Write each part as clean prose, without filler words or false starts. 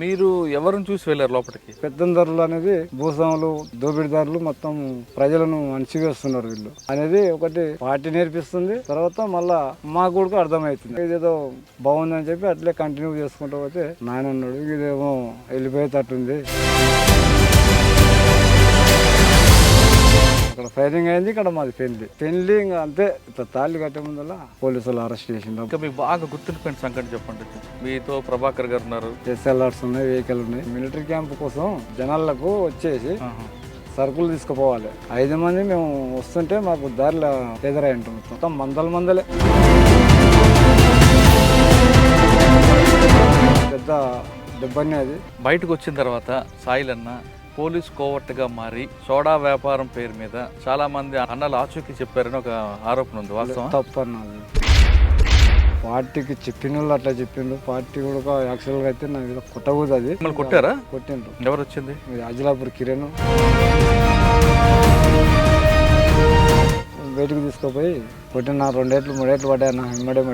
మీరు ఎవరిని చూసి వెళ్ళారు లోపలికి? పెత్తందారులు అనేది భూస్వాములు, దోపిడీదారులు మొత్తం ప్రజలను అణచివేస్తున్నారు వీళ్ళు అనేది ఒకటి పార్టీ నేర్పిస్తుంది. తర్వాత మళ్ళా మాకు కూడా అర్థమవుతుంది ఇదేదో బాగుందని చెప్పి అట్లే కంటిన్యూ చేసుకుంటూ పోతే నాయన అన్నాడు ఇదేమో వెళ్ళిపోయేటట్టుంది. అక్కడ ఫైరింగ్ అయింది, ఇక్కడ మాది పెళ్లి ఇంకా అంతే. ఇట్లా తాళి కట్టే ముందలా పోలీసులు అరెస్ట్ చేసిండ్రు. ఇంకా మీకు బాగా గుర్తుండిపోయిన సంఘటన చెప్పండి. మీతో ప్రభాకర్ గారు ఉన్నారు, ఎస్ఎల్ఆర్స్ ఉన్నాయి, వెహికల్ ఉన్నాయి. మిలిటరీ క్యాంప్ కోసం జనాలకు వచ్చేసి సరుకులు తీసుకుపోవాలి. 5 మంది మేము వస్తుంటే మాకు దారిలో ఎదురై ఉంటుంది. మొత్తం మందలే పెద్ద దెబ్బని. అది బయటకు వచ్చిన తర్వాత సాయిలన్న పోలీస్ కోవర్ట్గా మారి సోడా వ్యాపారం పేరు మీద చాలా మంది అన్నలు ఆచూకీ చెప్పారని ఒక ఆరోపణ ఉంది. వాస్తవం? తప్పన్నది. పార్టీకి చెప్పిన వాళ్ళు అట్లా చెప్పిండ్రు. పార్టీ కూడా యాక్చువల్గా అయితే నాకు కొట్టకూడదు. అది మిమ్మల్ని కొట్టారా? కొట్టిండ్రు. ఎవరు వచ్చింది? అజిలాపూర్ కిరణ్ బయటకు తీసుకుపోయి కొట్టిన. 2 ఏట్లు 3 ఏట్లు పడ్డాయి నా ఇమ్మడే.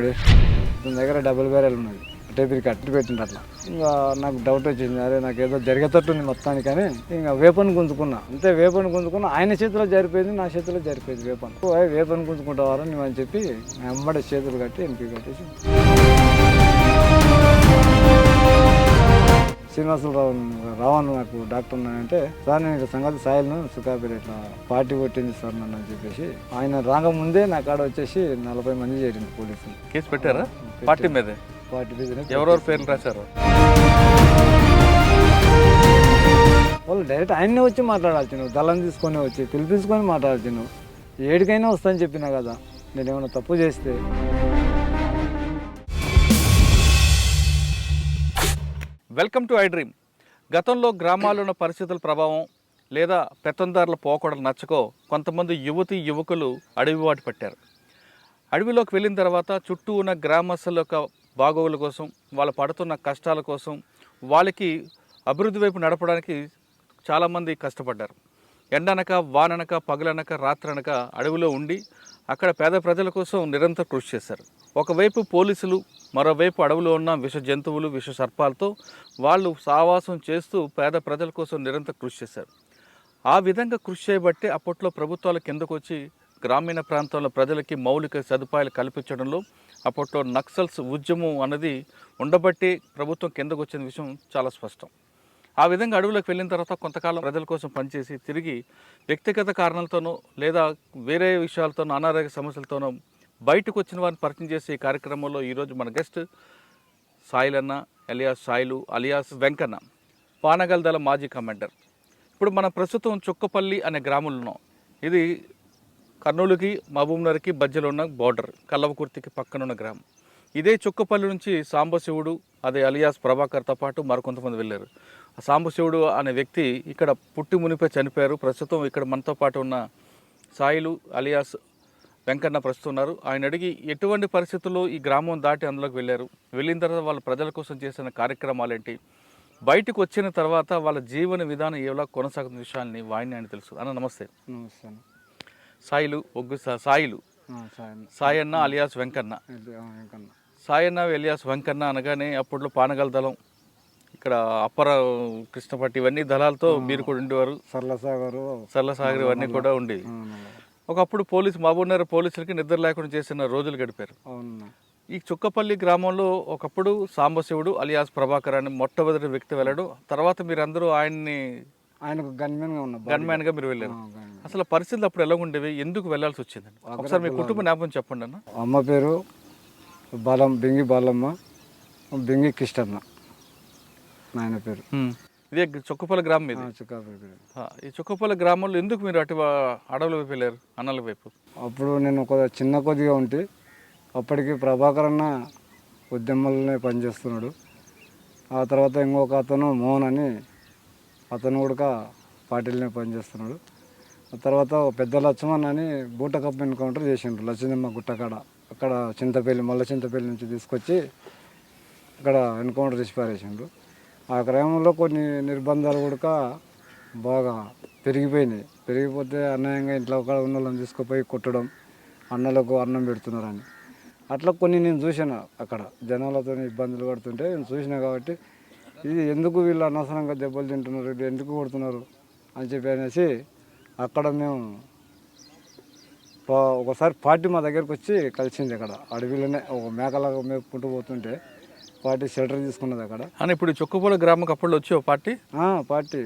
దాని దగ్గర డబుల్ బ్యారెల్ ఉన్నది. టేపీకి కట్టి పెట్టిండు. అట్లా ఇంకా నాకు డౌట్ వచ్చింది, అరే నాకు ఏదో జరిగేటట్టుంది మొత్తానికి అని. ఇంకా వేపన్ గుంజుకున్నా. అంతే, వేపన్ గుంజుకున్నా. ఆయన చేతిలో జరిపోయింది, నా చేతిలో జరిపోయింది వేపన్. వేపన్ గుంజుకుంటావారా నువ్వు అని చెప్పి అమ్మడే చేతులు కట్టి ఎంపీ కట్టేసి రావణ్ నాకు డాక్టర్ ఉన్నాయంటే, సార్ నేను సంగతి సాయిల్ను సుఖాపేట ఇట్లా పార్టీ కొట్టింది సార్ నన్ను అని చెప్పేసి ఆయన రాకముందే నా కాడ వచ్చేసి 40 మంది చేరింది పోలీసులు. కేసు పెట్టారా? పార్టీ మీద? పార్టీ మీద ఎవరెవరు పేర్లు రాశారు? వాళ్ళు డైరెక్ట్ ఆయన్నే వచ్చి మాట్లాడాల్సి, నువ్వు దళం తీసుకొని వచ్చి పిలిపించుకొని మాట్లాడాల్సి. నువ్వు ఏడికైనా వస్తాను చెప్పినా కదా, నేనేమైనా తప్పు చేస్తే. Welcome to I dream. గతంలో గ్రామాల్లో ఉన్న పరిస్థితుల ప్రభావం లేదా పెత్తందారుల పోకడలు నచ్చకో కొంతమంది యువకులు అడవి బాట పట్టారు. అడవిలోకి వెళ్ళిన తర్వాత చుట్టూ ఉన్న గ్రామస్తుల యొక్క బాగోగుల కోసం, వాళ్ళు పడుతున్న కష్టాల కోసం, వాళ్ళకి అభివృద్ధి వైపు నడపడానికి చాలామంది కష్టపడ్డారు. ఎండనక వాననక పగలనక రాత్రనక అడవిలో ఉండి అక్కడ పేద ప్రజల కోసం నిరంతరం కృషి చేశారు. ఒకవైపు పోలీసులు, మరోవైపు అడవిలో ఉన్న విష జంతువులు, విష సర్పాలతో వాళ్ళు సావాసం చేస్తూ పేద ప్రజల కోసం నిరంతరం కృషి చేశారు. ఆ విధంగా కృషి చేయబట్టే అప్పట్లో ప్రభుత్వాలు కిందకు వచ్చి గ్రామీణ ప్రాంతాల్లో ప్రజలకి మౌలిక సదుపాయాలు కల్పించడంలో అప్పట్లో నక్సల్స్ ఉద్యమం అన్నది ఉండబట్టి ప్రభుత్వం కిందకు వచ్చిన విషయం చాలా స్పష్టం. ఆ విధంగా అడవులకు వెళ్ళిన తర్వాత కొంతకాలం ప్రజల కోసం పనిచేసి తిరిగి వ్యక్తిగత కారణాలతోనో లేదా వేరే విషయాలతోనో, అనారోగ్య సమస్యలతోనో బయటకు వచ్చిన వారిని పరిచయం చేసే ఈ కార్యక్రమంలో ఈరోజు మన guest Sailanna alias Sailu alias Venkanna, Panagal దళ మాజీ కమాండర్. ఇప్పుడు మనం ప్రస్తుతం చుక్కపల్లి అనే గ్రామంలో ఉన్నాం. ఇది కర్నూలుకి మహబూబ్నగర్కి మధ్యలో ఉన్న బోర్డర్, కల్లవకుర్తికి పక్కనున్న గ్రామం. ఇదే చుక్కపల్లి నుంచి సాంబశివుడు అదే అలియాస్ ప్రభాకర్తో పాటు మరికొంతమంది వెళ్ళారు. సాంబశివుడు అనే వ్యక్తి ఇక్కడ పుట్టి మునిపై చనిపోయారు. ప్రస్తుతం ఇక్కడ మనతో పాటు ఉన్న సాయిలు అలియాస్ వెంకన్న ప్రస్తుతం ఉన్నారు. ఆయన అడిగి ఎటువంటి పరిస్థితుల్లో ఈ గ్రామం దాటి అందులోకి వెళ్ళారు, వెళ్ళిన తర్వాత వాళ్ళ ప్రజల కోసం చేసిన కార్యక్రమాలు ఏంటి, బయటకు వచ్చిన తర్వాత వాళ్ళ జీవన విధానం ఎలా కొనసాగుతున్న విషయాన్ని వాయిని ఆయన తెలుసు. అన్న నమస్తే. నమస్తే. సాయిలు సాయన్న అలియాస్ వెంకన్న. సాయన్న అలియాస్ వెంకన్న అనగానే అప్పట్లో పానగల్ దళం, ఇక్కడ అప్పర కృష్ణపట్టి ఇవన్నీ దళాలతో మీరు కూడా ఉండేవారు. సరళసాగర్ ఇవన్నీ కూడా ఉండేవి. ఒకప్పుడు మహబూబ్నగర్ పోలీసులకి నిద్ర లేకుండా చేసిన రోజులు గడిపారు. ఈ చుక్కపల్లి గ్రామంలో ఒకప్పుడు సాంబశివుడు అలియాస్ ప్రభాకర్ అని మొట్టమొదటి వ్యక్తి వెళ్ళడం, తర్వాత మీరందరూ ఆయనకు గన్మ్యాన్ గా మీరు వెళ్ళారు. అసలు పరిస్థితులు అప్పుడు ఎలా ఉండేవి, ఎందుకు వెళ్లాల్సి వచ్చిందండి? ఒకసారి మీ కుటుంబ జ్ఞాపకం చెప్పండి అన్న. అమ్మ పేరు బింగి బాలమ్మ, బింగి కిష్టన్న నాయన పేరు. ఇదే చుక్కపల్లి గ్రామం ఇది. ఈ చుక్కపల్లి గ్రామంలో ఎందుకు మీరు అటు అడవుల వైపు వెళ్ళారు, అన్నల వైపు? అప్పుడు నేను కొద్దిగా ఉంటే అప్పటికి ప్రభాకర్ అన్న ఉద్యమాలనే పనిచేస్తున్నాడు. ఆ తర్వాత ఇంకొక అతను మోహన్ అని అతను కూడా పార్టీలనే పనిచేస్తున్నాడు. ఆ తర్వాత పెద్ద లక్ష్మణ్ అని బూట కప్ ఎన్కౌంటర్ చేసిండ్రు లక్ష్మమ్మ గుట్టకాడ. అక్కడ మల్ల చింతపల్లి నుంచి తీసుకొచ్చి అక్కడ ఎన్కౌంటర్ చేసి పారేసిండ్రు. ఆ గ్రామంలో కొన్ని నిర్బంధాలు కూడా బాగా పెరిగిపోతే అన్యాయంగా ఇంట్లో ఉన్న వాళ్ళని తీసుకుపోయి కొట్టడం, అన్నలకు అన్నం పెడుతున్నారని అట్లా కొన్ని నేను చూసాను. అక్కడ జనాలతో ఇబ్బందులు పడుతుంటే నేను చూసినా కాబట్టి ఇది ఎందుకు వీళ్ళు అనవసరంగా దెబ్బలు తింటున్నారు, వీళ్ళు ఎందుకు కొడుతున్నారు అని చెప్పి అనేసి అక్కడ మేము ఒకసారి పార్టీ మా దగ్గరికి వచ్చి కలిసింది. అక్కడ అడవిలోనే ఒక మేకలాగా మేపుకుంటూ పోతుంటే పార్టీ షెల్టర్ తీసుకున్నది అక్కడ. అని ఇప్పుడు చొక్కుపల్లి గ్రామకు అప్పుడు వచ్చి ఓ పార్టీ పార్టీ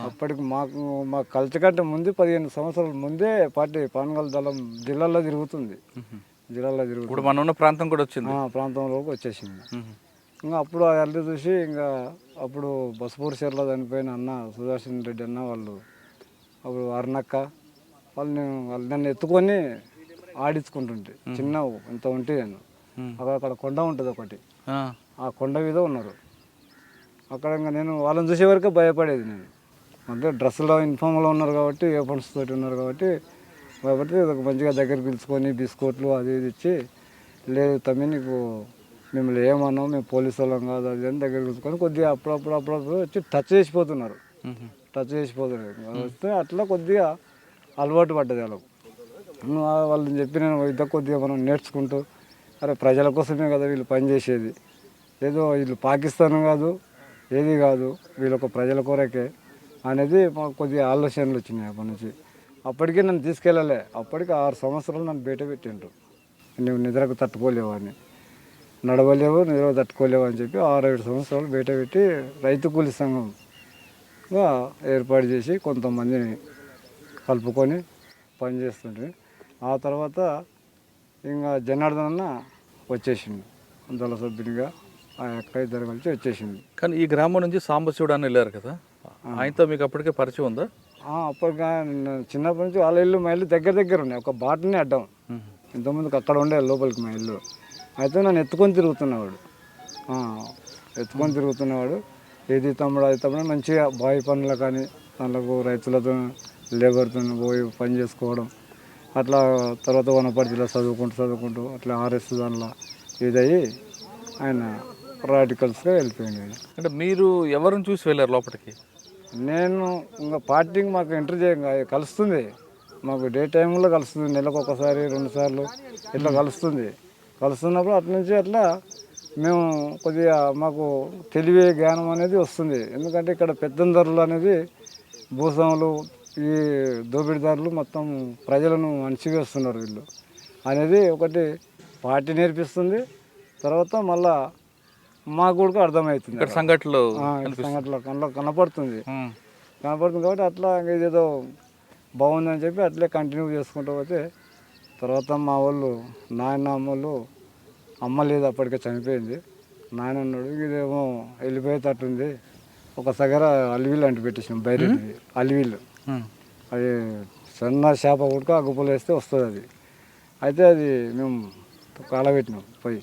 అప్పటికి మా కల్చర్ కంటే ముందు 15 సంవత్సరాల ముందే పార్టీ పానగల్ దళం జిల్లాలో తిరుగుతుంది. ఇప్పుడు మనం ఉన్న ప్రాంతం కూడా వచ్చింది, ప్రాంతంలోకి వచ్చేసింది. ఇంకా అప్పుడు ఆ అల్లి చూసి ఇంకా అప్పుడు బసపూర్ చెర్లో చనిపోయిన అన్న సుదర్శన్ రెడ్డి అన్న వాళ్ళు, అప్పుడు అరుణక్క వాళ్ళు నన్ను ఎత్తుకొని ఆడించుకుంటుంటే చిన్న ఇంత ఉంటే నేను అక్కడ కొండ ఉంటుంది ఒకటి, ఆ కొండ మీద ఉన్నారు. అక్కడ ఇంకా నేను వాళ్ళని చూసే వరకే భయపడేది. నేను అంటే డ్రెస్సులో యూనిఫామ్లో ఉన్నారు కాబట్టి, ఏ ఫండ్స్ తోటి ఉన్నారు కాబట్టి భయపడితే మంచిగా దగ్గర పిలుచుకొని బిస్కెట్లు అది ఇది ఇచ్చి, లేదు తమ్మి నీకు మిమ్మల్ని ఏమన్నాం, మేము పోలీసు వాళ్ళం కాదు అది అని దగ్గర పిలుచుకొని కొద్దిగా అప్పుడప్పుడు వచ్చి టచ్ చేసిపోతున్నారు. వస్తే అట్లా కొద్దిగా అలవాటు పడ్డది వాళ్ళకు. వాళ్ళని చెప్పి నేను ఇద్దరు కొద్దిగా మనం నేర్చుకుంటూ, అరే ప్రజల కోసమే కదా వీళ్ళు పనిచేసేది, ఏదో వీళ్ళు పాకిస్తాన్ కాదు ఏది కాదు, వీళ్ళొక ప్రజల కొరకే అనేది మాకు కొద్దిగా ఆలోచనలు వచ్చినాయి అప్పటి నుంచి. అప్పటికే నన్ను తీసుకెళ్ళలే, అప్పటికి 6 సంవత్సరాలు నన్ను బయట పెట్టిండ్రు. నువ్వు నిద్రకు తట్టుకోలేవు అని, నడవలేవు, నిద్రకు తట్టుకోలేవు అని చెప్పి 6-7 సంవత్సరాలు బయట పెట్టి రైతు కూలి సంఘంగా ఏర్పాటు చేసి కొంతమందిని కలుపుకొని పనిచేస్తుంటే, ఆ తర్వాత ఇంకా జనార్దన్ అన్న వచ్చేసిండు దళ సభ్యునిగా, ఆ యొక్క ఇద్దరు కలిసి వచ్చేసింది. కానీ ఈ గ్రామం నుంచి సాంబశివుడు అని వెళ్ళారు కదా, ఆయనతో మీకు అప్పటికే పరిచయం ఉందా? అప్పటిగా చిన్నప్పటి నుంచి వాళ్ళ ఇల్లు మా ఇల్లు దగ్గర ఉన్నాయి, ఒక బాటనే అడ్డం. ఇంతకుముందుకు అక్కడ ఉండే లోపలికి మా ఇల్లు. అయితే నన్ను ఎత్తుకొని తిరుగుతున్నవాడు ఏది తమ్ముడు అది తమ్ముడు మంచిగా బావి పనులు కానీ దాంట్లో రైతులతో లేబర్తో పోయి పని చేసుకోవడం, అట్లా తర్వాత వనపర్తిలో చదువుకుంటూ అట్లా ఆర్ఎస్ దానిలో ఇదయ్యి ఆయన రాడికల్స్గా వెళ్ళిపోయింది. అంటే మీరు ఎవరిని చూసి వెళ్ళారు లోపలికి? నేను ఇంకా పార్టీకి మాకు ఎంటర్ కలుస్తుంది, మాకు డే టైంలో కలుస్తుంది, నెలకు 1 2 సార్లు ఇట్లా కలుస్తున్నప్పుడు అటు నుంచి అట్లా మేము కొద్దిగా మాకు తెలివి జ్ఞానం అనేది వస్తుంది. ఎందుకంటే ఇక్కడ పెత్తందారులు అనేది భూస్వాములు, ఈ దోపిడీదారులు మొత్తం ప్రజలను అణచివేస్తున్నారు వీళ్ళు అనేది ఒకటి పార్టీ నేర్పిస్తుంది. తర్వాత మళ్ళా మాకు కూడా అర్థమవుతుంది, సంఘటనలు కళ్ళలో కనపడుతుంది కాబట్టి అట్లా ఇదేదో బాగుందని చెప్పి అట్లే కంటిన్యూ చేసుకుంటూ పోతే, తర్వాత మా వాళ్ళు నాయన అమ్మలు, అమ్మ లేదు అప్పటికే చనిపోయింది, నాయన అన్నాడు ఇదేమో వెళ్ళిపోయేటట్టుంది, ఒక సగర అలివీలు అంటి పెట్టేసినాం, బయరెడ్డి అలివీలు, అది సన్న చేప ఉడక అగ్గుపులు వేస్తే వస్తుంది అది. అయితే అది మేము కాలబెట్టినాం, పోయి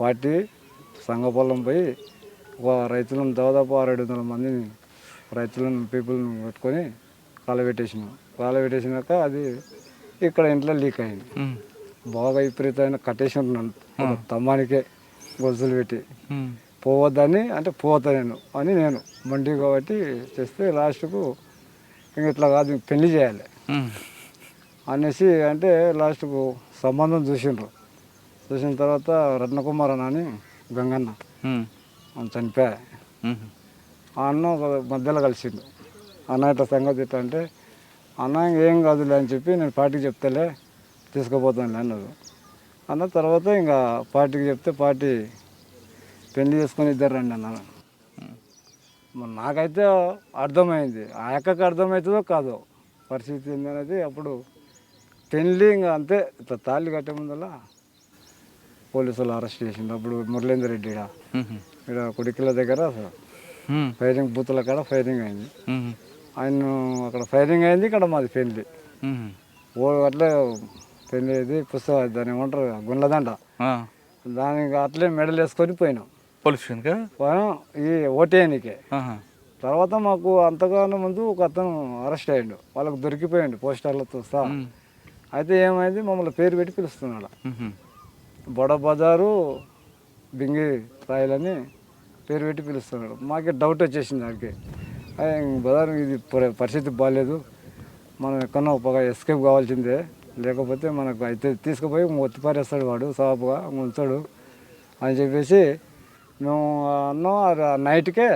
పార్టీ సంఘ పొలం పోయి రైతులను దాదాపు 600-700 మందిని రైతులను పీపుల్ని పెట్టుకొని కాలబెట్టేసినాక అది ఇక్కడ ఇంట్లో లీక్ అయింది. బాగా విపరీతమైన కట్టేసి ఉంటున్నాను తమ్మానికే గొలుసులు పెట్టి, పోవద్దని అంటే పోతా నేను మండి కాబట్టి చేస్తే లాస్ట్కు ఇంక ఇట్లా కాదు పెళ్లి చేయాలి అనేసి అంటే లాస్ట్కు సంబంధం చూసిన తర్వాత రత్నకుమార్ అన్న అని గంగన్న చనిపోయా, ఆ అన్న మధ్యలో కలిసిండు. అన్న ఇట్లా సంగతి ఇట్లా అంటే, అన్న ఏం కాదులే అని చెప్పి నేను పార్టీకి చెప్తేలే తీసుకుపోతానులే అన్నారు. అన్న తర్వాత ఇంకా పార్టీకి చెప్తే పార్టీ పెళ్లి చేసుకొని ఇద్దరు రండి అన్నాను. నాకైతే అర్థమైంది, ఆ అక్కకి అర్థమవుతుందో కాదో పరిస్థితి ఏందనేది. అప్పుడు పెళ్ళి ఇంకా అంతే, ఇట్లా తాళి కట్టే ముందలా పోలీసులు అరెస్ట్ చేసిండు. అప్పుడు మురళీందర్ రెడ్డి ఇక్కడ కుడికిల దగ్గర ఫైరింగ్ బూతుల కాడ ఫైరింగ్ అయింది. ఆయన అక్కడ ఫైరింగ్ అయింది, ఇక్కడ మాది పెళ్ళి. అట్లే పెళ్ళి ఇది పుస్తకం దాన్ని ఏమంటారు గుండ్లదండ, దానికి అట్లే మెడల్ వేసుకొని పోయినాం ఈ ఓటేయనికే. తర్వాత మాకు అంతగానో ముందు ఒక అతను అరెస్ట్ అయ్యిండు, వాళ్ళకు దొరికిపోయిండు పోస్టర్లతో సహా. అయితే ఏమైంది, మమ్మల్ని పేరు పెట్టి పిలుస్తున్నాడు, బొడ బజారు బింగి రాయలని పేరు పెట్టి పిలుస్తున్నాడు. మాకే డౌట్ వచ్చేసింది దానికి, బజారు ఇది పరిస్థితి బాగాలేదు, మనం ఎక్కడో ఒక ఎస్కేప్ కావాల్సిందే, లేకపోతే మనకు అయితే తీసుకుపోయి ఒత్తిపారేస్తాడు వాడు సాపుగా ఉంచాడు అని చెప్పేసి మేము అన్నం నైట్కే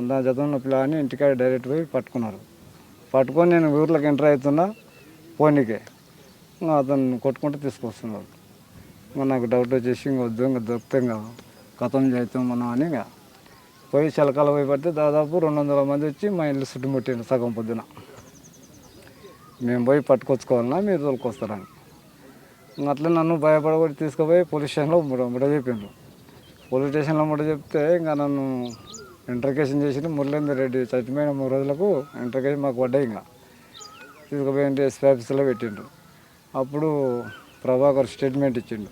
దాని జత ఉన్న పిల్లని ఇంటికాడ డైరెక్ట్ పోయి పట్టుకున్నారు. పట్టుకొని నేను ఊర్లోకి ఎంటర్ అవుతున్నా పోనీకే అతను కొట్టుకుంటూ తీసుకొస్తున్నారు. ఇంకా నాకు డౌట్ వచ్చేసి ఇంకా వద్దు ఇంకా దొరికితే ఇంకా కథం చేస్తాం మనం అని ఇంకా పోయి చిలకలు పోయి పడితే దాదాపు 200 మంది వచ్చి మా ఇల్లు చుట్టుముట్టిండు సగం పొద్దున. మేము పోయి పట్టుకొచ్చుకోవాలన్నా మీరు తోలుకొస్తారని అట్లా నన్ను భయపడబడి తీసుకుపోయి పోలీస్ స్టేషన్లో ముడ చెప్పిండ్రు. పోలీస్ స్టేషన్లో ముడ చెప్తే ఇంకా నన్ను ఇంటర్కేషన్ చేసి మురళీందర్ రెడ్డి చచ్చిపోయిన 3 రోజులకు ఇంటర్కేషన్ మాకు పడ్డాయి. ఇంకా తీసుకుపోయి ఎస్పీ ఆఫీసులో పెట్టిండ్రు. అప్పుడు ప్రభాకర్ స్టేట్మెంట్ ఇచ్చిండు,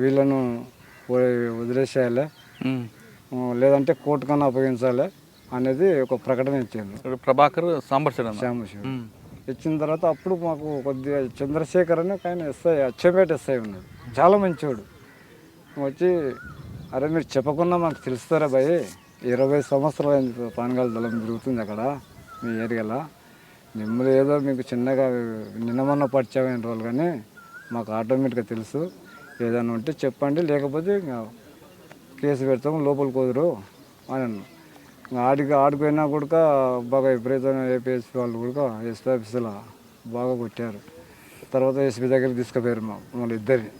వీళ్ళను వదిలేసేయాలి లేదంటే కోర్టు కన్నా అప్పగించాలి అనేది ఒక ప్రకటన ఇచ్చిండు ప్రభాకర్ సాంబశివరావు. ఇచ్చిన తర్వాత అప్పుడు మాకు కొద్దిగా చంద్రశేఖర్ అని ఒక ఆయన ఎస్ఐ అచ్చంపేట ఎస్ఐ ఉన్నాడు, చాలా మంచివాడు. వచ్చి అరే మీరు చెప్పకుండా మాకు తెలుస్తారా భయ్, 20 సంవత్సరాలు పానగాల దళం తిరుగుతుంది అక్కడ మీ ఏరియాలో, మిమ్మల్ని ఏదో మీకు చిన్నగా నిన్నమన్న పరిచయం రోజులు కానీ మాకు ఆటోమేటిక్గా తెలుసు, ఏదైనా ఉంటే చెప్పండి లేకపోతే ఇంకా కేసు పెడతాము లోపలికి కుదరు అని అన్నాను. ఆడిపోయినా కూడా బాగా విపరీతమైన ఏపీఎస్పీ వాళ్ళు కూడా ఎస్పీ ఆఫీసులో బాగా కొట్టారు. తర్వాత ఎస్పీ దగ్గరికి తీసుకుపోయారు మళ్ళీ ఇద్దరిని,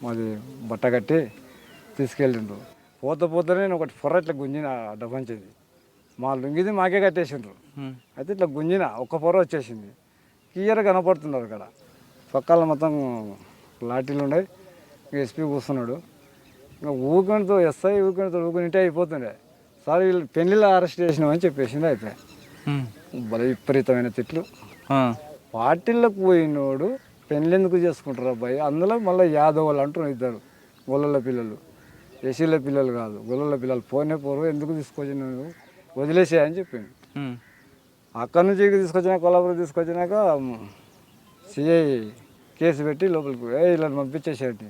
మాది బట్ట కట్టి తీసుకెళ్ళిండ్రు. పోతేనే నేను ఒకటి పొర గుంజిన డబ్బంచేది, మా లుంగిది మాకే కట్టేసిండ్రు. అయితే ఇట్లా గుంజిన ఒక్క పొర వచ్చేసింది, క్లియర్గా కనపడుతున్నారు అక్కడ పక్కల మొత్తం లాఠీలు ఉన్నాయి. ఎస్పీ కూర్చున్నాడు, ఇంకా ఊరితో ఎస్ఐ ఊరికంటే అయిపోతుండే. సార్ వీళ్ళు పెళ్లిలో అరెస్ట్ చేసినామని చెప్పేసింది. అయిపోయి భలే విపరీతమైన తిట్లు. పార్టీలకు పోయినోడు పెళ్ళి ఎందుకు చేసుకుంటారు అబ్బాయి, అందులో మళ్ళీ యాదవ్ వాళ్ళు అంటున్నారు ఇద్దరు గొల్లల పిల్లలు, ఎస్సీల పిల్లలు కాదు గొల్లల పిల్లలు, పోరు ఎందుకు తీసుకొచ్చినావు వదిలేసాయని చెప్పింది. అక్కడి నుంచి తీసుకొచ్చినాక కొల్లాపురం తీసుకొచ్చినాక సిఐ కేసు పెట్టి లోపలికి ఇలా పంపించేసేటి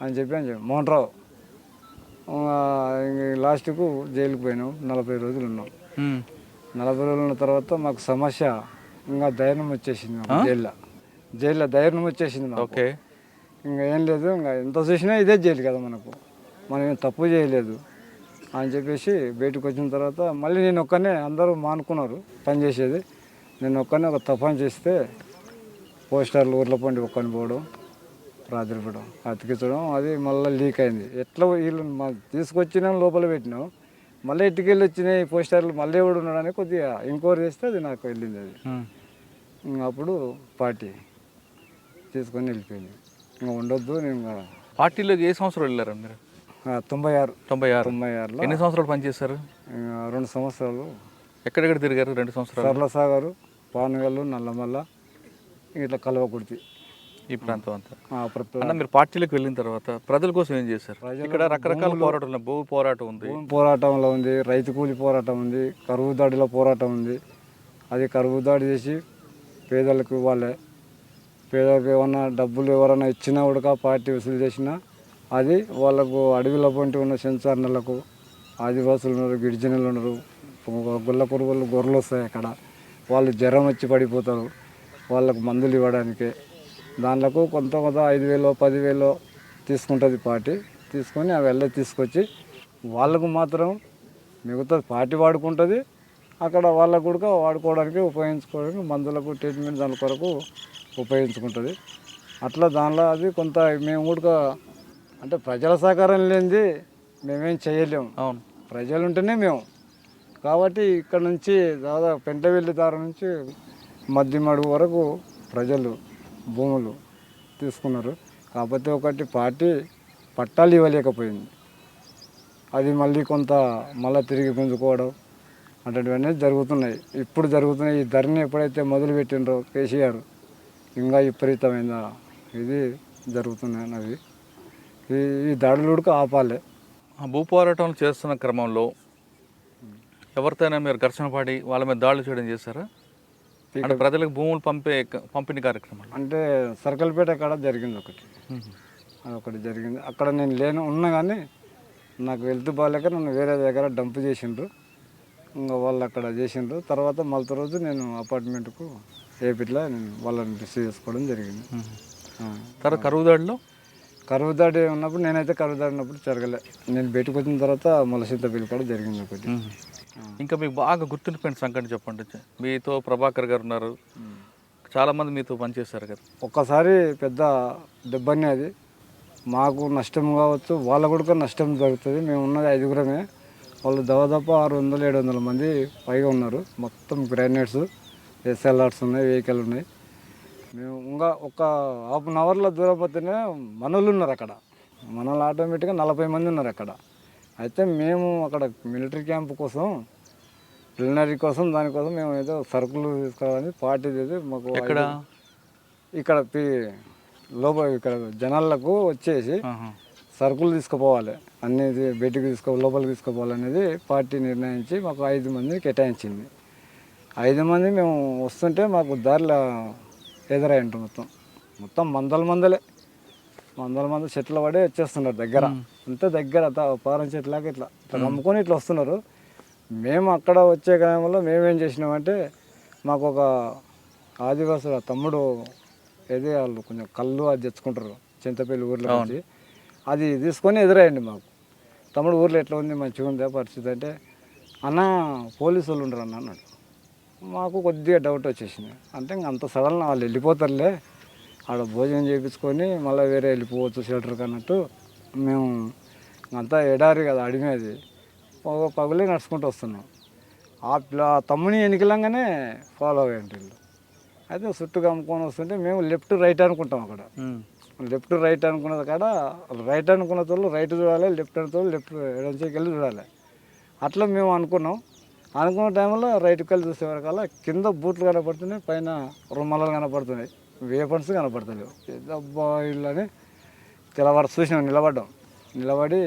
అని చెప్పి మోహన్ రావు లాస్ట్కు జైలుకి పోయినాం. 40 రోజులు ఉన్నాం. 40 రోజులు ఉన్న తర్వాత మాకు సమస్య ఇంకా ధైర్యం వచ్చేసింది. జైల్లో ధైర్యం వచ్చేసింది మాకు. ఇంకా ఏం లేదు, ఇంకా ఎంత చూసినా ఇదే జైలు కదా మనకు, మనం ఏం తప్పు చేయలేదు అని చెప్పేసి బయటకు వచ్చిన తర్వాత మళ్ళీ నేను ఒక్కనే, అందరూ మానుకున్నారు పని చేసేది, నేను ఒక్కనే ఒక తప్పని చేస్తే పోస్టర్లు ఊర్ల పండి ఒక్కని పోవడం, రాత్రి పడడం అతికించడం, అది మళ్ళీ లీక్ అయింది. ఎట్లా వీళ్ళు తీసుకొచ్చినా లోపల పెట్టినాం, మళ్ళీ ఎట్టుకెళ్ళి వచ్చినాయి పోస్టర్లు, మళ్ళీ ఎవడు ఉన్నాడని కొద్దిగా ఎంక్వైరీ చేస్తే అది నాకు వెళ్ళింది. అది అప్పుడు పార్టీ తీసుకొని వెళ్ళిపోయింది. ఇంకా ఉండొద్దు. నేను పార్టీలోకి ఏ సంవత్సరం వెళ్ళారు మీరు? 96. ఎన్ని సంవత్సరాలు పనిచేశారు? 2 సంవత్సరాలు. ఎక్కడెక్కడ తిరిగారు 2 సంవత్సరాలు? సర్లసాగరు, పానగల్లు, నల్లమల్ల, ఇట్లా కలవకుర్తి ఈ ప్రాంతం అంతా. అన్న మీరు పార్టీలకు వెళ్ళిన తర్వాత ప్రజల కోసం ఏం చేశారు? ఇక్కడ రకరకాల పోరాటాలు, భూ పోరాటం ఉంది, భూమి పోరాటంలో ఉంది, రైతు కూలి పోరాటం ఉంది, కరువు దాడిలో పోరాటం ఉంది. అది కరువు దాడి చేసి పేదలకు ఇవ్వాలి, పేదలకు ఏమన్నా డబ్బులు ఎవరైనా ఇచ్చినా కూడా పార్టీ వసూలు చేసినా అది వాళ్ళకు అడవిలో పొంటి ఉన్న సెన్సార్లకు, ఆదివాసులు ఉన్నారు, గిరిజనులు ఉన్నారు, గుల్ల పురుగులు గొర్రెలు వస్తాయి అక్కడ, వాళ్ళు జ్వరం వచ్చి పడిపోతారు, వాళ్ళకు మందులు ఇవ్వడానికి దాంట్లో కొంత 5,000 10,000 తీసుకుంటుంది పార్టీ. తీసుకొని అవి తీసుకొచ్చి వాళ్ళకు మాత్రం మిగతా పార్టీ వాడుకుంటుంది, అక్కడ వాళ్ళకు కూడా వాడుకోవడానికి ఉపయోగించుకోవడానికి మందులకు ట్రీట్మెంట్ దాని కొరకు ఉపయోగించుకుంటుంది. అట్లా దానిలో అది కొంత మేము కూడా అంటే ప్రజల సహకారం లేనిది మేమేం చేయలేము. అవును, ప్రజలు ఉంటేనే మేము. కాబట్టి ఇక్కడ నుంచి దాదాపు పెంటవెల్లి దారి నుంచి మద్దిమడుగు వరకు ప్రజలు భూములు తీసుకున్నారు. కాకపోతే ఒకటి పార్టీ పట్టాలు ఇవ్వలేకపోయింది, అది మళ్ళీ కొంత మళ్ళీ తిరిగి గుంజుకోవడం అటువంటివన్నీ జరుగుతున్నాయి. ఇప్పుడు జరుగుతున్నాయి. ఈ ధరని ఎప్పుడైతే మొదలుపెట్టిండ్రో కేసీఆర్ ఇంకా విపరీతమైన ఇది జరుగుతున్నాయి. అవి ఈ దాడులు కూడా ఆపాలి. భూ పోరాటం చేస్తున్న క్రమంలో ఎవరితోనైనా మీరు ఘర్షణ పడి వాళ్ళ మీద దాడులు చేయడం చేశారా? అంటే ప్రజలకు భూములు పంపిణీ కార్యక్రమం అంటే సర్కల్పేట కాడ జరిగింది ఒకటి, అదొకటి జరిగింది. అక్కడ నేను ఉన్నా కానీ నాకు వెళ్తూ బాగాలేక నన్ను వేరే దగ్గర డంప్ చేసిండ్రు. ఇంకా వాళ్ళు అక్కడ చేసిండ్రు. తర్వాత మళ్ళీ రోజు నేను అపార్ట్మెంట్కు ఏపీలో నేను వాళ్ళని రిసీవ్ చేసుకోవడం జరిగింది. తర్వాత కరువు దాడిలో కరువు దాడి ఉన్నప్పుడు నేనైతే కరువు దాడి ఉన్నప్పుడు జరగలే. నేను బయటకు వచ్చిన తర్వాత మొలసింత పిలుపడం జరిగింది ఒకటి. ఇంకా మీకు బాగా గుర్తుండిపోయిన సంఘటన చెప్పండి. మీతో ప్రభాకర్ గారు ఉన్నారు, చాలామంది మీతో పనిచేశారు కదా. ఒక్కసారి పెద్ద దెబ్బని అది మాకు నష్టం కావచ్చు, వాళ్ళ కూడా నష్టం జరుగుతుంది. మేము ఉన్నది 5గురమే, వాళ్ళు దాదాపు 600-700 మంది పైగా ఉన్నారు. మొత్తం గ్రానైట్స్, ఎస్ఎల్ఆర్స్ ఉన్నాయి, వెహికల్ ఉన్నాయి. మేము ఇంకా ఒక ½ అవర్లో దూరం పోతేనే మనోళ్ళు ఉన్నారు అక్కడ. మనోళ్ళు ఆటోమేటిక్గా 40 మంది ఉన్నారు అక్కడ. అయితే మేము అక్కడ మిలిటరీ క్యాంప్ కోసం, ప్రిలినరీ కోసం, దానికోసం మేము ఏదో సరుకులు తీసుకోవాలని పార్టీ చేసి మాకు ఎక్కడ ఇక్కడ లోపల ఇక్కడ జనాలకు వచ్చేసి సరుకులు తీసుకుపోవాలి, అన్ని బయటికి లోపలికి తీసుకుపోవాలనేది పార్టీ నిర్ణయించి మాకు 5 మందిని కేటాయించింది. 5 మంది మేము వస్తుంటే మాకు దారిలో ఎదురయ్యంటారు. మొత్తం మందలే చెట్లు పడి వచ్చేస్తున్నారు దగ్గర, అంతే దగ్గర పారం చెట్లాగా ఇట్లా నమ్ముకొని ఇట్లా వస్తున్నారు. మేము అక్కడ వచ్చే కాలంలో మేమేం చేసినామంటే, మాకు ఒక ఆదివాసుల తమ్ముడు ఏది వాళ్ళు కొంచెం కళ్ళు అది తెచ్చుకుంటారు చింతపల్లి ఊర్లో వచ్చి, అది తీసుకొని ఎదురయ్యండి మాకు. తమ్ముడు ఊర్లో ఎట్లా ఉంది, మంచిగా ఉందా పరిస్థితి అంటే, అన్న పోలీసు వాళ్ళు ఉండరు అన్న అన్నాడు. మాకు కొద్దిగా డౌట్ వచ్చేసింది. అంటే ఇంక అంత సడన్ వాళ్ళు వెళ్ళిపోతారులే, ఆడ భోజనం చేయించుకొని మళ్ళీ వేరే వెళ్ళిపోవచ్చు షెల్టర్కి అన్నట్టు. మేము అంతా ఎడారి కదా, అడిమేది, పగులే నడుచుకుంటూ వస్తున్నాం. ఆ తమ్ముని ఎన్నికలంగానే ఫాలో అయ్యండి వీళ్ళు. అయితే చుట్టూ కమ్ముకొని వస్తుంటే మేము లెఫ్ట్ రైట్ అనుకుంటాం. అక్కడ లెఫ్ట్ రైట్ అనుకున్నది కాడ రైట్ అనుకున్న తోళ్ళు రైట్ చూడాలి, లెఫ్ట్ అనే తోళ్ళు లెఫ్ట్ ఎడంచేకి వెళ్ళి చూడాలి. అట్లా మేము అనుకున్న టైంలో రైట్కి వెళ్ళి చూసేవరకల్లా కింద బూట్లు కనపడుతున్నాయి, పైన రుమాలు కనపడుతున్నాయి, వేపన్స్ కనపడుతున్నాయి. అబ్బా ఇళ్ళని తెల్లవారు చూసినాం, నిలబడి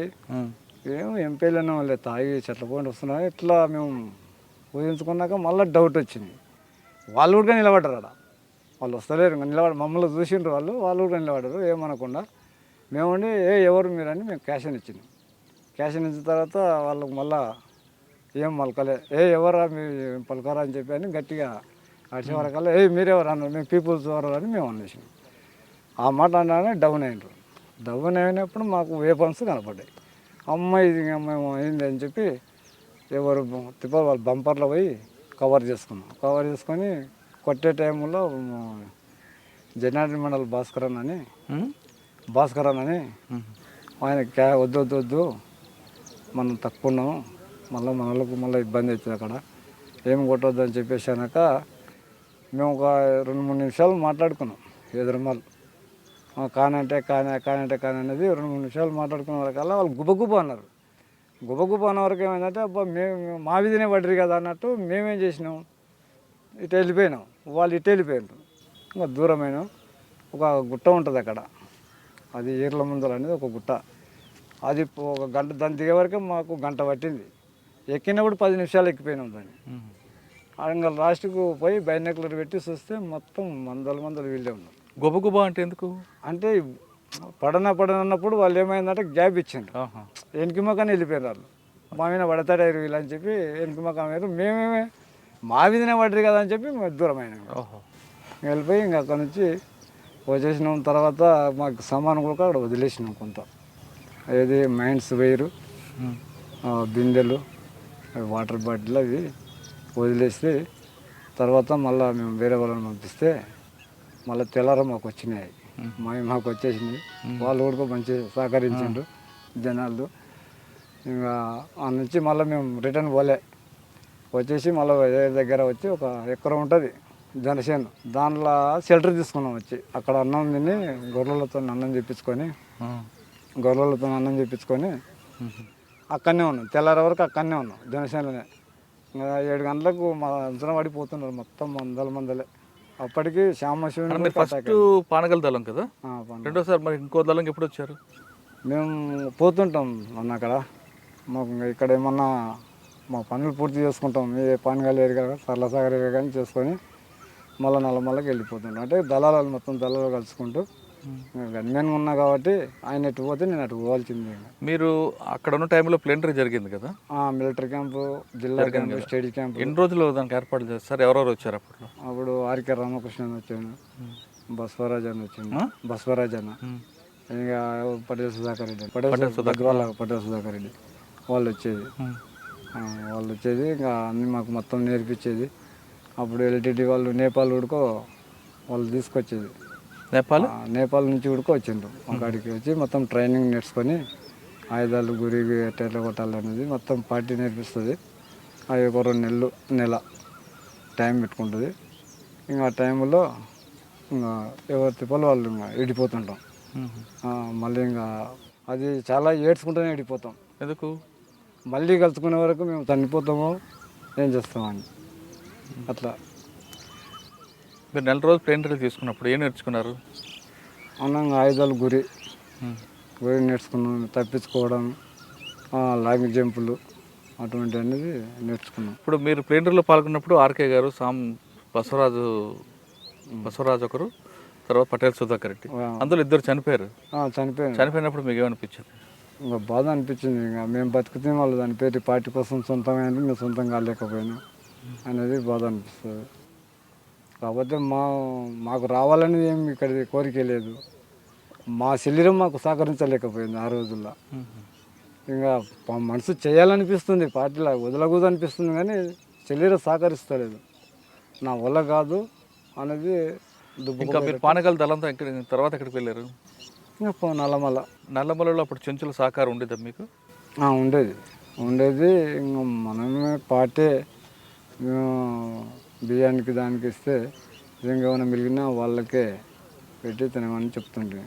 మేము ఎంపీలను వాళ్ళే తాగి చెట్ల పోయింటి వస్తున్నాం. ఇట్లా మేము ఊహించుకున్నాక మళ్ళీ డౌట్ వచ్చింది. వాళ్ళు కూడా నిలబడ్డారు అక్కడ, వాళ్ళు వస్తలేరు మమ్మల్ని చూసిండ్రు, వాళ్ళు కూడా నిలబడ్డారు ఏమనకుండా. మేముండి ఎవరు మీరని మేము క్యాషన్ ఇచ్చినాం. క్యాషన్ ఇచ్చిన తర్వాత వాళ్ళకి మళ్ళా ఏం పలకలే, ఎవరా మీరు పలకరా అని చెప్పి అని గట్టిగా అడిచే వరకల్లా మీరెవరు అన్నారు, మేము పీపుల్స్ ఎవరు అని మేము అనేసాం. ఆ మాట అన్నానే డౌన్ అయినరు. డౌన్ అయినప్పుడు మాకు వేపన్స్ కనపడ్డాయి. అమ్మాయి ఇది మేము అయింది అని చెప్పి ఎవరు వాళ్ళ బంపర్లో పోయి కవర్ చేసుకొని కొట్టే టైంలో జనార్దన్ మండల్ భాస్కరన్ అని ఆయన వద్దు మనం తక్కువ ఉన్నాము, మనకు మళ్ళీ ఇబ్బంది అవుతుంది అక్కడ, ఏం కొట్టొద్దు అని చెప్పేసి అనక మేము ఒక 2-3 నిమిషాలు మాట్లాడుకున్నాం. ఎదురుమాలు కానంటే కానీ అనేది 2-3 నిమిషాలు మాట్లాడుకున్న వరకల్లా వాళ్ళు గుబగుబ అన్నారు. గుబగుబ అన్న వరకు ఏమైందంటే, అబ్బా మేము మా వీధినే పడ్డరు కదా అన్నట్టు మేమేం చేసినాం, ఇటు వెళ్ళిపోయినాం, వాళ్ళు ఇటు వెళ్ళిపోయినారు. ఇంకా దూరమైన ఒక గుట్ట ఉంటుంది అక్కడ, అది ఈర్ల ముందర అనేది ఒక గుట్ట. అది ఒక గంట, దాన్ని దిగే వరకే మాకు గంట పట్టింది. ఎక్కినప్పుడు 10 నిమిషాలు ఎక్కిపోయినాం దాన్ని. ఇంకా లాస్ట్కు పోయి బైనాక్యులర్ పెట్టి చూస్తే మొత్తం మందలు వీళ్ళే ఉన్నారు. గొబగుబ అంటే ఎందుకు అంటే పడనప్పుడు వాళ్ళు ఏమైందంటే గ్యాప్ ఇచ్చిండ్రు, వెనకమకాని వెళ్ళిపోయారు వాళ్ళు. మా మీద పడతాడారు వీళ్ళు అని చెప్పి వెనకమకాని వేరు, మేమేమే మా వీధినే పడ్డరు కదా అని చెప్పి మేము దూరమైన వెళ్ళిపోయి ఇంకా అక్కడ నుంచి వచ్చేసినాం. తర్వాత మాకు సామాను కూడా అక్కడ వదిలేసినాం కొంత, ఏది మైండ్స్ వేరు, బిందెలు, వాటర్ బాటిల్ అవి వదిలేసి తర్వాత మళ్ళీ మేము వేరే వాళ్ళని పంపిస్తే మళ్ళీ తెల్లార మాకు వచ్చినాయి. మాకు వచ్చేసింది. వాళ్ళు కూడా మంచి సహకరించిండ్రు జనాలు. ఇంకా ఆ నుంచి మళ్ళీ మేము రిటర్న్ వచ్చేసి మళ్ళీ దగ్గర వచ్చి ఒక ఎకరం ఉంటుంది జనసేన, దాంట్లో షెల్టర్ తీసుకున్నాం. వచ్చి అక్కడ అన్నం తిని గొర్రెలతో అన్నం చెప్పించుకొని అక్కడనే ఉన్నాం. తెల్లారి వరకు అక్కడనే ఉన్నాం జనసేనలోనే. 7 గంటలకు మా అంచనా పడిపోతున్నారు మొత్తం మందలే. అప్పటికి శ్యామశివుని ఫస్ట్ పానగల దళం కదా, రెండోసారి మరి ఇంకో దళంకి ఎప్పుడు వచ్చారు? మేము పోతుంటాం అన్న అక్కడ. మాకు ఇక్కడ ఏమన్నా మా పనులు పూర్తి చేసుకుంటాం, ఏ పానగల్ ఏరియా కానీ సర్లసాగర్ ఏరియా కానీ చేసుకొని మళ్ళీ నల్లమల్లకి వెళ్ళిపోతుంటాం. అంటే మొత్తం దళాలు కలుసుకుంటూ గన్మెన్ ఉన్నా కాబట్టి ఆయన ఎటు పోతే నేను అటు పోవాల్సిందే. మీరు అక్కడ ఉన్న టైంలో ప్లేనరీ జరిగింది కదా, మిలిటరీ క్యాంపు, జిల్లా క్యాంపు, స్టేట్ క్యాంపు. ఎన్ని రోజులు దానికి ఏర్పాటు చేస్తారు? ఎవరెవరు వచ్చారు అప్పుడు? ఆర్కే రామకృష్ణ అని వచ్చాను, బసవరాజ్ అని వచ్చాను, ఇంకా పటేల్ సుధాకర్ రెడ్డి పటేల్ సుధాకర్ రెడ్డి వాళ్ళు వచ్చేది. వాళ్ళు వచ్చేది ఇంకా అన్నీ మాకు మొత్తం నేర్పించేది. అప్పుడు ఎల్టీటీ వాళ్ళు నేపాల్ ఉడుకో వాళ్ళు తీసుకొచ్చేది. నేపాల్ నుంచి ఉడుకో వచ్చిండ్రు మా కాడికి వచ్చి మొత్తం ట్రైనింగ్ నేర్చుకొని ఆయుధాలు గురి ఎట్లా కొట్టాలి అనేది మొత్తం పార్టీ నేర్పిస్తుంది. అది ఒక 2 నెల టైం పెట్టుకుంటుంది. ఇంకా ఆ టైంలో ఇంకా ఎవరి తిప్పలు వాళ్ళు ఇంకా ఇడిపోతుంటాం. మళ్ళీ ఇంకా అది చాలా ఏడ్చుకుంటూనే ఇడిపోతాం. ఎందుకు? మళ్ళీ కలుసుకునే వరకు మేము చనిపోతామో ఏం చేస్తామని అట్లా. మీరు 4 రోజులు ట్రైన్ తీసుకున్నప్పుడు ఏం నేర్చుకున్నారు? అవునంగా ఆయుధాలు గురి నేర్చుకున్నాం, తప్పించుకోవడం, లాంగ్ జంపులు అటువంటి అనేది నేర్చుకున్నాం. ఇప్పుడు మీరు ప్లేనర్లో పాల్గొన్నప్పుడు ఆర్కే గారు, బసవరాజు ఒకరు, తర్వాత పటేల్ సుధాకర్ రెడ్డి, అందులో 2 చనిపోయారు. చనిపోయినప్పుడు మీకు ఏమనిపించింది? ఇంకా బాధ అనిపించింది. ఇంకా మేము బతికితే వాళ్ళు చనిపోయి పార్టీ కోసం సొంతంగా మేము సొంతం కాలేకపోయినా అనేది బాధ అనిపిస్తుంది. కాకపోతే మాకు రావాలని ఏమి ఇక్కడ కోరిక లేదు. మా శరీరం మాకు సహకరించలేకపోయింది ఆ రోజుల్లో. ఇంకా మనసు చేయాలనిపిస్తుంది, పార్టీలో వదలకూడదు అనిపిస్తుంది, కానీ శరీరం సహకరిస్తలేదు. నా వల్ల కాదు అనేది ఇంకా మీరు పానగల్ దళంతో తర్వాత ఎక్కడికి వెళ్ళారు? ఇంకా నల్లమలలో అప్పుడు చెంచుల సహకారం ఉండేదా మీకు? ఉండేది. ఇంకా మనమే పార్టీ బియ్యానికి దానికి ఇస్తే ఇంకేమైనా మిగిలినా వాళ్ళకే పెట్టి తినమని చెప్తుంటే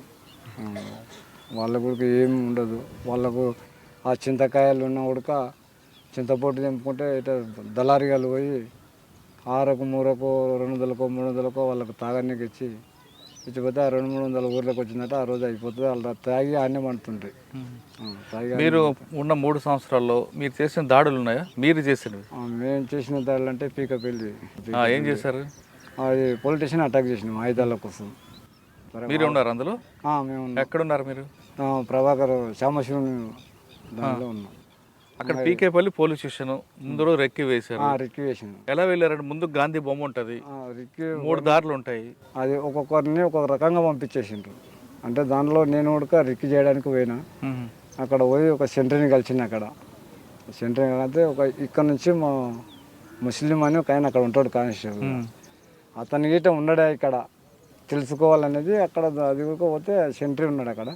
వాళ్ళకు కూడా ఏమి ఉండదు. వాళ్ళకు ఆ చింతకాయలు ఉన్న ఉడక చింతపొట్టు తెంపుకుంటే ఇట్లా దళారిగాలు పోయి 6కు 3కు 200కో 300కో వాళ్ళకు తాగడానికి ఇచ్చిపోతే ఆ 200-300 ఊర్లోకి వచ్చిందట. ఆ రోజు అయిపోతుంది. వాళ్ళు తాగి ఆనే పండుతుంటాయి. మీరు ఉన్న 3 సంవత్సరాల్లో మీరు చేసిన దాడులు ఉన్నాయా? మీరు చేసినవి? మేము చేసిన దాడులు అంటే పీకపల్లి ఏం చేశారు? అది పొలిటీషియన్ అటాక్ చేసినాం ఆయుధాల కోసం. మీరు ఉన్నారు అందులో? మేము ఎక్కడున్నారు మీరు? ప్రభాకర్ శ్యామశివుని దానిలో ఉన్నాం. అక్కడ పీకేపల్లి పోలీస్ స్టేషన్ ముందు రోజు రెక్కి వేశారు. ఎలా వెళ్ళారంటే ముందు గాంధీ బొమ్మ ఉంటుంది, 3 దారులు ఉంటాయి. అది ఒక్కొక్కరిని ఒక్కొక్క రకంగా పంపించేసిండ్రు. అంటే దానిలో నేను కూడా రిక్కి చేయడానికి పోయినా. అక్కడ పోయి ఒక సెంటర్ని కలిసింది. అక్కడ సెంటర్ని కలిస్తే ఇక్కడ నుంచి మా ముస్లిం అని ఒక ఆయన అక్కడ ఉంటాడు కానిస్టేబుల్. అతని గీట ఉన్నాడే ఇక్కడ తెలుసుకోవాలనేది. అక్కడ అది పోతే సెంటరీ ఉన్నాడు. అక్కడ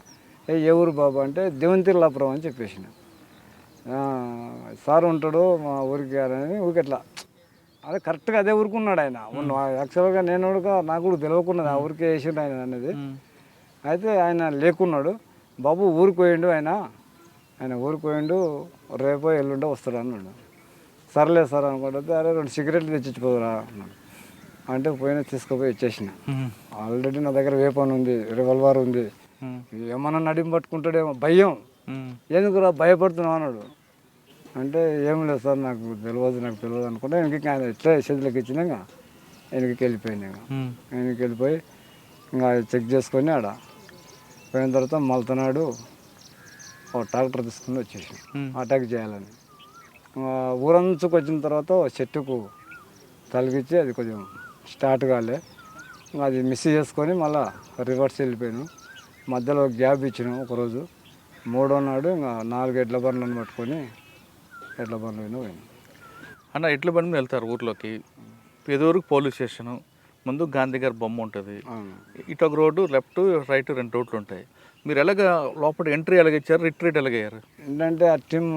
ఏ ఊరు బాబు అంటే దేవంతిర్లాపురం అని చెప్పేసిన. సార్ ఉంటాడు మా ఊరికి అని ఊరికెట్లా అదే కరెక్ట్గా అదే ఊరుకున్నాడు ఆయన. యాక్చువల్గా నేను నాకు కూడా తెలియకున్నది ఆ ఊరికే వేసిండు ఆయన అనేది. అయితే ఆయన లేకున్నాడు. బాబు ఊరికి పోయిండు, ఆయన ఊరికి పోయిండు, రేపో ఎల్లుండో వస్తాడు అన్నాడు. సర్లే సార్ అనుకుంటే అరే 2 సిగరెట్లు తెచ్చిపోదురా అన్నాడు. అంటే తీసుకుపోయి ఇచ్చేసిన. ఆల్రెడీ నా దగ్గర వేపన్ ఉంది, రివాల్వర్ ఉంది. ఏమన్నా నడిం పట్టుకుంటాడేమో భయం. ఎందుకురా భయపడుతున్నావు అన్నాడు. అంటే ఏం లేదు సార్ నాకు తెలియదు అనుకుంటే ఆయన ఎట్లా చేతిలోకి ఇచ్చినాక వెనక్కి వెళ్ళిపోయింది. వెనక్కి వెళ్ళిపోయి ఇంకా చెక్ చేసుకొని ఆడ పోయిన తర్వాత మల్తనాడు ఒక ట్రాక్టర్ తీసుకుని వచ్చేసి అటాక్ చేయాలని. ఊరంచుకు వచ్చిన తర్వాత చెట్టుకు తలిగించి అది కొంచెం స్టార్ట్ కాలే. అది మిస్ చేసుకొని మళ్ళీ రివర్స్ వెళ్ళిపోయాను. మధ్యలో గ్యాప్ ఇచ్చినాం ఒకరోజు. 3వ నాడు ఇంకా 4 ఎడ్ల బండ్లను పట్టుకొని ఎడ్ల బండ్లు పోయినాం. అన్న ఎడ్ల బండి వెళ్తారు ఊర్లోకి, ఎదురుకు పోలీస్ స్టేషను, ముందు గాంధీ గారి బొమ్మ ఉంటుంది, ఇటు ఒక రోడ్డు లెఫ్ట్ రైట్ 2 రోడ్లు ఉంటాయి. మీరు ఎలాగ లోపల ఎంట్రీ ఎలాగ రిట్రీట్ ఎలాగయ్యారు? ఏంటంటే ఆ టీమ్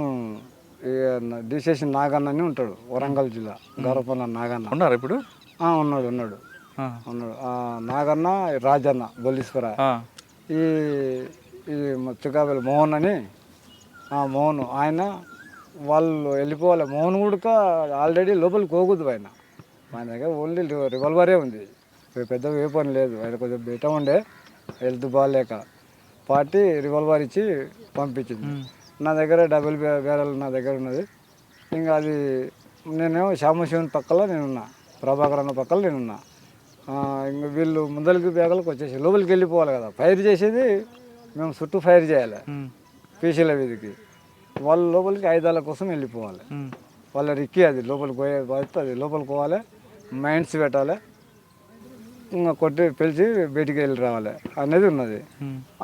డిసిసి నాగన్న అని ఉంటాడు, వరంగల్ జిల్లా గౌరవపల్ల నాగన్న. ఉన్నారు ఇప్పుడు? ఉన్నాడు. నాగన్న రాజన్న బొల్లీశ్వర. ఈ చుకాబెల్ మోహన్ అని మోహన్ ఆయన వాళ్ళు వెళ్ళిపోవాలి. మోహన్ కూడా ఆల్రెడీ లోపలికి పోకూడదు. ఆయన దగ్గర ఓన్లీ రివాల్వరే ఉంది, పెద్ద వేపన్ లేదు. ఆయన కొంచెం బెట ఉండే, హెల్త్ బాగాలేక పార్టీ రివాల్వర్ ఇచ్చి పంపించింది. నా దగ్గర డబుల్ బ్యారెల్ నా దగ్గర ఉన్నది. ఇంకా అది నేనేమో శ్యామశివుని పక్కల నేనున్నా, ప్రభాకర్ అన్న పక్కల నేనున్నా. ఇంకా వీళ్ళు ముందరికి బ్యాగులకు వచ్చేసి లోపలికి వెళ్ళిపోవాలి కదా. ఫైర్ చేసేది మేము చుట్టూ ఫైర్ చేయాలి పీసీల వీధికి. వాళ్ళు లోపలికి ఆయుధాల కోసం వెళ్ళిపోవాలి. వాళ్ళ రిక్కి అది లోపలికి పోయే బాధ్యత, అది లోపలికి పోవాలి, మైండ్స్ పెట్టాలి, ఇంకా కొట్టి పిలిచి బయటికి వెళ్ళి రావాలి అనేది ఉన్నది.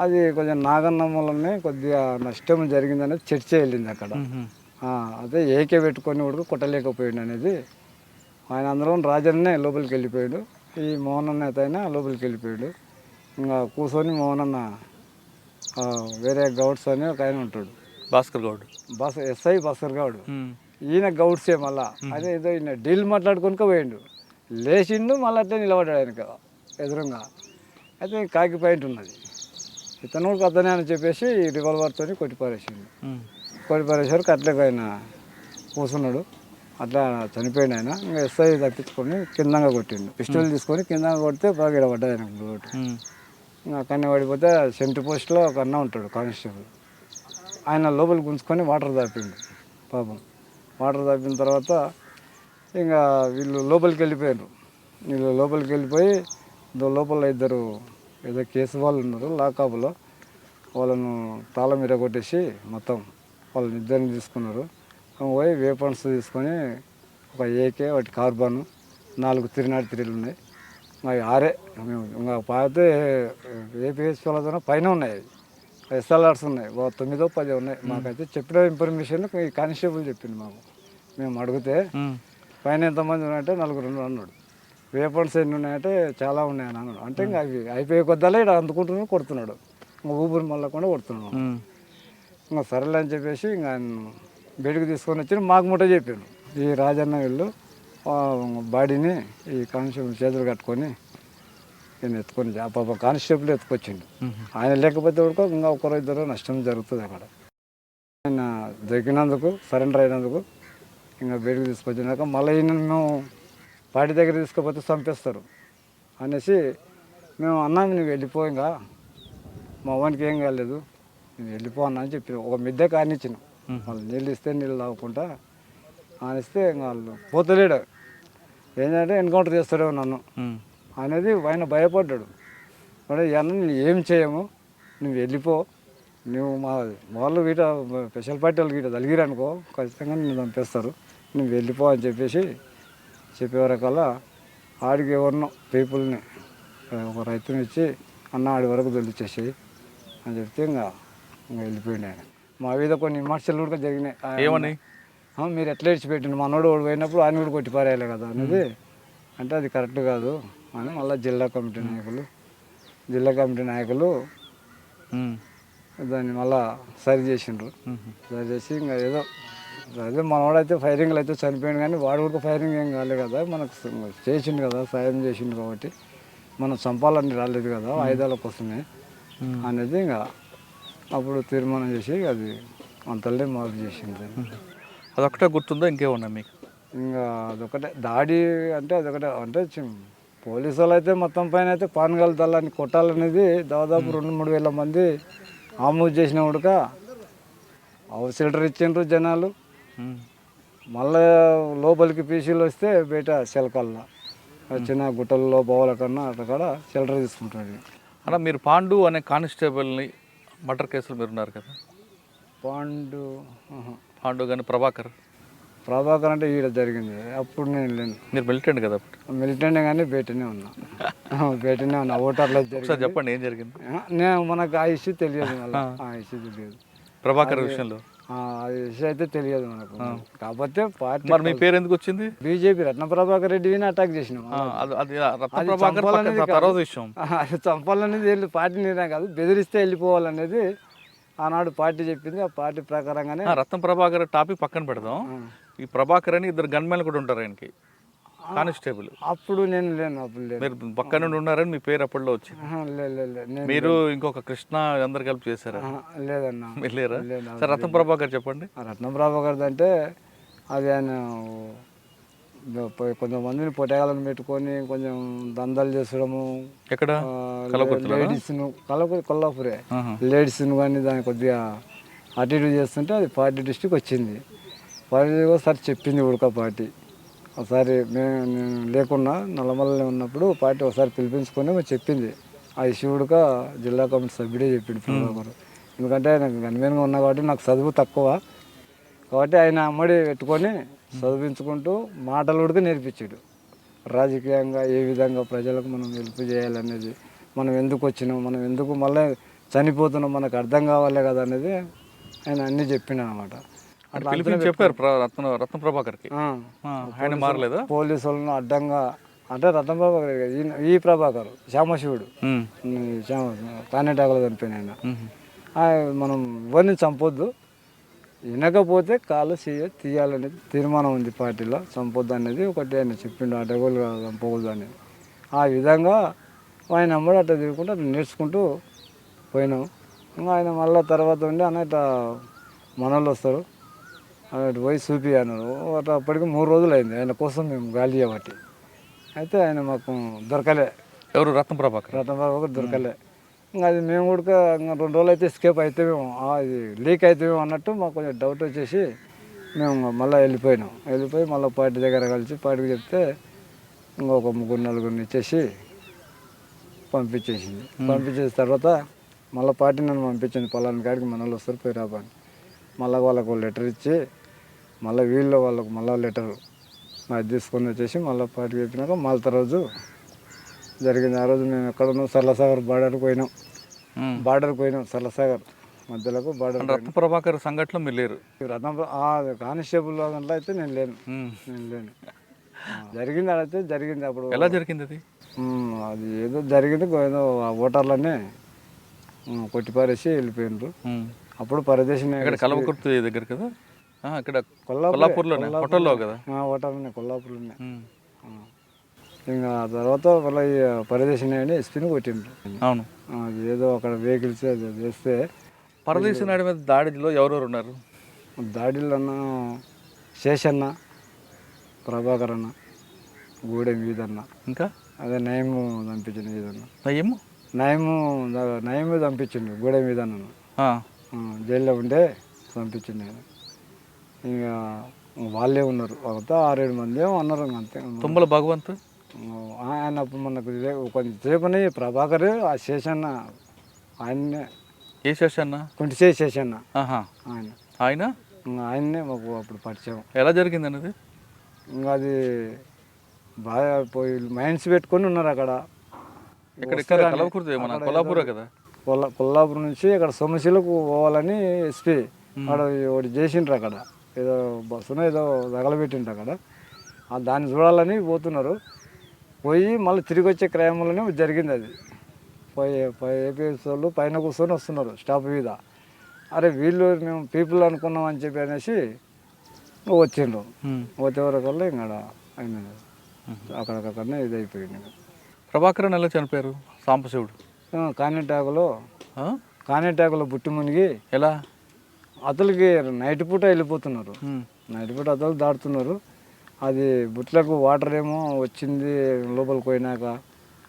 అది కొంచెం నాగన్న మూలనే కొద్దిగా నష్టం జరిగిందనేది చర్చ వెళ్ళింది అక్కడ. అదే ఏకే పెట్టుకొని కూడా కొట్టలేకపోయాడు అనేది ఆయన. అందులో రాజన్నే లోపలికి వెళ్ళిపోయాడు, ఈ మోహన్ అన్న అయినా లోపలికి వెళ్ళిపోయాడు. ఇంకా కూర్చొని మోహన్ అన్న వేరే గౌడ్స్ అని ఒక ఆయన ఉంటాడు, భాస్కర్ గౌడ్, ఎస్ఐ భాస్కర్ గౌడ్. ఈయన గౌడ్సే మళ్ళా. అదే ఏదో ఈయన డీల్ మాట్లాడుకొని పోయిండు, లేచిండు మళ్ళీ అట్లే నిలబడ్డాడు ఆయనకు ఎదురుగా. అయితే కాకి పాయింట్ ఉన్నది, ఇతను కూడా అతనే అని చెప్పేసి రివాల్వర్తో కొట్టి పారేసిండు. కొట్టి పారేసరికి అట్లే ఆయన కూర్చున్నాడు, అట్లా చనిపోయిండు ఆయన. ఇంకా ఎస్ఐ తప్పించుకొని కిందంగా కొట్టిండు, పిస్టల్ తీసుకొని కిందంగా కొడితే బాగా ఇడబడ్డది ఆయనకు బోటు. ఇంకా అక్కడనే పడిపోతే సెంటర్ పోస్ట్లో ఒక అన్న ఉంటాడు కానిస్టేబుల్, ఆయన లోపలికి గుంజుకొని వాటర్ తాపిండు పాపం. వాటర్ తాపిన తర్వాత ఇంకా వీళ్ళు లోపలికి వెళ్ళిపోయారు. వీళ్ళు లోపలికి వెళ్ళిపోయి లోపల ఇద్దరు ఏదో కేసు వాళ్ళు ఉన్నారు లాకాపులో, వాళ్ళను తాళం ఇరగొట్టేసి మొత్తం వాళ్ళని ఇద్దరిని తీసుకున్నారు. పోయి వేపన్స్ తీసుకొని ఒక ఏకే, ఒకటి కార్బన్, 4 303 ఉన్నాయి. అవి 6 ఇంకా పాతే ఏపీఎస్ వాళ్ళతో పైన ఉన్నాయి, ఎస్ఎల్ఆర్స్ ఉన్నాయి, 9 10 ఉన్నాయి. మాకైతే చెప్పిన ఇన్ఫర్మేషన్ ఈ కానిస్టేబుల్ చెప్పింది మాకు. మేము అడిగితే పైన ఎంతమంది ఉన్నాయంటే 4 అన్నాడు. వేపన్స్ ఎన్ని ఉన్నాయంటే చాలా ఉన్నాయని అన్నాడు. అంటే ఇంకా అవి అయిపోయే కొద్దాలే ఇక్కడ అందుకుంటున్నాడు, కొడుతున్నాడు, ఇంకా ఊపిరి మళ్ళకుండా కొడుతున్నాడు. ఇంకా సరేలే అని చెప్పేసి ఇంకా ఆయన బయటకు తీసుకొని వచ్చి మాకు ముట్ట చెప్పాను. ఈ రాజన్న వీళ్ళు బాడీని ఈ కానిస్టేబుల్ చేతులు కట్టుకొని నేను ఎత్తుకొని పాప కానిస్టేబుల్ ఎత్తుకొచ్చిండు. ఆయన లేకపోతే కూడా ఇంకా ఒకరో ఇద్దరు నష్టం జరుగుతుంది అక్కడ. ఆయన దొరికినందుకు, సరెండర్ అయినందుకు ఇంకా బయటకు తీసుకొచ్చినాక మళ్ళీ ఈయన మేము పార్టీ దగ్గర తీసుకుపోతే చంపేస్తారు అనేసి మేము అన్నాము, నువ్వు వెళ్ళిపో, ఇంకా మా వానికి ఏం కాలేదు, నేను వెళ్ళిపో అన్నా అని చెప్పి ఒక మిద్దె కానిచ్చినాం. వాళ్ళు నీళ్ళు ఇస్తే నీళ్ళు తాగకుండా ఆనిస్తే ఇంకా వాళ్ళు పోతలేడు. ఏంటంటే ఎన్కౌంటర్ చేస్తాడేమో నన్ను అనేది ఆయన భయపడ్డాడు. అంటే అన్న నేను ఏం చేయము, నువ్వు వెళ్ళిపో, నువ్వు మా వాళ్ళు వీట స్పెషల్ పార్టీ వాళ్ళు వీట తలిగిరనుకో ఖచ్చితంగా నిన్ను చంపేస్తారు, నువ్వు వెళ్ళిపో అని చెప్పేసి చెప్పేవరకల్లా ఆడికి ఎవరినో పీపుల్ని ఒక రైతుని ఇచ్చి అన్న ఆడి వరకు దొల్లిచ్చేసి అని చెప్తే ఇంకా వెళ్ళిపోయింది ఆయన. మా మీద కొన్ని విమర్శలు కూడా జరిగినాయి. ఏమని? మీరు ఎట్లా ఇచ్చిపెట్టిండు, మనోడు పోయినప్పుడు ఆయన కూడా కొట్టి పారేయాలి కదా అనేది. అంటే అది కరెక్ట్ కాదు అని మళ్ళీ జిల్లా కమిటీ నాయకులు దాన్ని మళ్ళా సరి చేసిండ్రు. సరి చేసి ఇంకా ఏదో అదే మనవాడైతే ఫైరింగ్లు అయితే చనిపోయింది, కానీ వాడు కూడా ఫైరింగ్ ఏం కాలేదు కదా, మనకు చేసిండు కదా, సాయం చేసిండు కాబట్టి మనం చంపాలని రాలేదు కదా, ఆయుధాల కోసమే అనేది ఇంకా అప్పుడు తీర్మానం చేసి అది అంతలే మార్పు చేసింది. అదొకటే గుర్తుందా, ఇంకేమన్నా మీకు? ఇంకా అదొకటే దాడి అంటే అదొకటే. అంటే పోలీసు వాళ్ళు అయితే మొత్తం పైన అయితే పానగాల దళాన్ని కొట్టాలనేది దాదాపు 2-3 వేల మంది ఆమోద్ చేసిన ఉడక హౌస్ షెల్టర్ ఇచ్చిండ్రు జనాలు. మళ్ళీ లోపలికి పీసీలు వస్తే బయట శెలకల్లా చిన్న గుట్టల్లో పోవాల కన్నా అక్కడ షెల్టర్ తీసుకుంటాడు. అలా మీరు పాండు అనే కానిస్టేబుల్ని మర్డర్ కేసులు మీరు ఉన్నారు కదా? పాండు కానీ ప్రభాకర్ అంటే ఈడ జరిగింది, అప్పుడు నేను లేను. మీరు మిలిటెంట్ కదా? మిలిటెంట్ కానీ బయటనే ఉన్నా. ఓటర్లో ఒకసారి చెప్పండి ఏం జరిగింది. నేను మనకు ఆ ఇష్యూ తెలియదు, మళ్ళీ ఆ ఇష్యూ తెలియదు. ప్రభాకర్ విషయంలో ఆ విషయం అయితే తెలియదు మనకు. కాకపోతే పార్టీ మరి మీ పేరు ఎందుకు వచ్చింది? బీజేపీ రత్న ప్రభాకర్ రెడ్డిని అటాక్ చేసినాం. అది చంపాలనేది వెళ్ళి పార్టీ నిర్ణయం కాదు, బెదిరిస్తే వెళ్ళిపోవాలనేది ఆనాడు పార్టీ చెప్పింది. ఆ పార్టీ ప్రకారంగానే రత్న ప్రభాకర్ టాపిక్ పక్కన పెడదాం. ఈ ప్రభాకర్ అని 2 గన్మెన్లు కూడా ఉంటారు ఆయనకి, కానిస్టేబుల్. అప్పుడు నేను లేను, అప్పుడు మీరు పక్క నుండి ఉన్నారని మీ పేరు అప్పట్లో వచ్చింది. మీరు ఇంకొక కృష్ణ అందరు కలిపి చేశారా? లేదన్నా, మీరు లేరా? సార్ రత్న ప్రభాకర్ చెప్పండి. రత్న ప్రభాకర్ అంటే అది ఆయన కొంతమందిని పొట్టేగాలను పెట్టుకొని కొంచెం దందాలు చేసడము. ఎక్కడ? లేడీస్ను కొల్లాపురే లేడీస్ను కానీ దాన్ని కొద్దిగా అటు ఇటు చేస్తుంటే అది పార్టీ డిస్ట్రిక్ట్ వచ్చింది. పార్టీ ఒకసారి చెప్పింది ఉడక పార్టీ. ఒకసారి నేను లేకున్నా నల్లమల్లని ఉన్నప్పుడు పార్టీ ఒకసారి పిలిపించుకొని చెప్పింది. ఆ ఇష్యూ ఉడక జిల్లా కమిటీ సభ్యుడే చెప్పిండు ప్రభాకర్. ఎందుకంటే నాకు గన్మెన్గా ఉన్నా కాబట్టి నాకు చదువు తక్కువ కాబట్టి ఆయన అమ్మడి పెట్టుకొని చదివించుకుంటూ మాటలు ఉడక నేర్పించాడు రాజకీయంగా ఏ విధంగా ప్రజలకు మనం హెల్ప్ చేయాలనేది, మనం ఎందుకు వచ్చినాం, మనం ఎందుకు మళ్ళీ చనిపోతున్నాం, మనకు అర్థం కావాలి కదా అనేది ఆయన అన్నీ చెప్పిండు అనమాట. అట్లా పిలిపించి చెప్పారు రత్న ప్రభాకర్కి. ఆయన మారలేదా? పోలీసు వాళ్ళను అడ్డంగా అంటే రత్న ప్రభాకర్ కాదు, ఈ ప్రభాకర్ శ్యామశివుడు కానేటాకులో చనిపోయిన ఆయన. మనం ఎవరిని చంపొద్దు, వినకపోతే కాలు తీయాలనేది తీర్మానం ఉంది పార్టీలో, చంపొద్దు అనేది ఒకటి ఆయన చెప్పిండు. అడ్డగోలు చంపకూడదు అనేది. ఆ విధంగా ఆయన అమ్మడు అట్లా తిరుగుకుంటూ అట్లా నేర్చుకుంటూ పోయినాం. ఇంకా ఆయన మళ్ళీ తర్వాత ఉండి అన్న ఇట్లా మనోళ్ళు వస్తారు అన్నట్టు పోయి చూపి అన్నారు. అప్పటికి 3 రోజులు అయింది ఆయన కోసం మేము గాలి చేయబట్టి. అయితే ఆయన మాకు దొరకలే. ఎవరు? రత్న ప్రభాకర్ దొరకలే. ఇంకా అది మేము కూడా ఇంకా 2 రోజులు అయితే ఎస్కేప్ అవుతామేమో, అది లీక్ అవుతామేమో అన్నట్టు మాకు కొంచెం డౌట్ వచ్చేసి మేము మళ్ళీ వెళ్ళిపోయి మళ్ళీ పార్టీ దగ్గర కలిసి పార్టీకి చెప్తే ఇంకొక 3-4 ఇచ్చేసి పంపించేసింది. పంపించేసిన తర్వాత మళ్ళీ పార్టీ నన్ను పంపించింది, పలానా కాడికి మన వాళ్ళు వస్తారు పోయి రాబని. మళ్ళీ వాళ్ళకు లెటర్ ఇచ్చి మళ్ళీ వాళ్ళకు మళ్ళీ లెటర్ అది తీసుకొని వచ్చేసి మళ్ళీ పార్టీకి చెప్పినాక మళ్ళీ రోజు జరిగింది. ఆ రోజు మేము ఎక్కడున్నాం, సరళసాగర్ బార్డర్కి పోయినాం. సరళసాగర్ మధ్యలోకి బార్డర్. రత్న ప్రభాకర్ సంఘటనలో మీరు లేరు? కానిస్టేబుల్ దాంట్లో అయితే నేను లేను. జరిగింది అడిగితే జరిగింది. అప్పుడు ఎలా జరిగింది అది? అది ఏదో జరిగింది, ఏదో ఓటర్లనే కొట్టిపారేసి వెళ్ళిపోయినారు. అప్పుడు పరదేశీ కల్వకుర్తి దగ్గర కదా, ఇక్కడ కొల్లాపూర్లోనే హోటల్లో కదా? హోటల్లోనే, కొల్లాపూర్లోనే. ఇంకా ఆ తర్వాత మళ్ళీ పరదేశీ నాయుడు ఎస్పీని కొట్టిండ్రు. అవును. అది ఏదో అక్కడ వెహికల్స్ అది చేస్తే. పరదేశీ నాయుడు మీద దాడిలో ఎవరెవరు ఉన్నారు? దాడిలో అన్న శేషన్న, ప్రభాకర్ అన్న, గూడెం వీధన్న, ఇంకా అదే నయము చంపించింది వీధన్న. నయము చంపించిండు గూడెం వీధన్న. జైల్లో ఉండే చంపించింది ఆయన. ఇంకా వాళ్ళే ఉన్నారు, ఒక 6-7 మంది ఉన్నారు అంతే. తుమ్మల భగవంత్ ఆయన అప్పుడు మనకు కొంచెంసేపని ప్రభాకర్, ఆ శేషన్న ఆయన్నే. ఏ శేషన్న? కుంటిసే శేషన్న ఆయన్నే మాకు అప్పుడు పరిచయం. ఎలా జరిగింది అన్నది? ఇంకా అది బాగా పోయి మైండ్స్ పెట్టుకొని ఉన్నారు అక్కడ. కొల్లాపూర్ కదా, కొల్లాపూర్ నుంచి అక్కడ సోమశిలకు పోవాలని ఎస్పీ అక్కడ ఒకటి చేసిండ్రు. అక్కడ ఏదో బస్సును ఏదో తగలబెట్టిండ్రు అక్కడ. దాన్ని చూడాలని పోతున్నారు. పోయి మళ్ళీ తిరిగి వచ్చే క్రమంలోనే జరిగింది అది. ఏపీఎస్ వాళ్ళు పైన కూర్చొని వస్తున్నారు స్టాప్ మీద. అరే వీళ్ళు మేము పీపుల్ అనుకున్నాం అని చెప్పి అనేసి వచ్చిండ్రు. వచ్చే వరకల్లా ఇంకా ఆయన అక్కడికక్కడనే ఇది అయిపోయింది. ప్రభాకరన్ ఎలా చనిపోయారు? సాంబశివుడు కానేటాకులో బుట్టి మునిగి. ఎలా? అతలకి నైట్ పూట వెళ్ళిపోతున్నారు, నైట్ పూట అతలు దాటుతున్నారు. అది బుట్లకు వాటర్ ఏమో వచ్చింది లోపలికి పోయినాక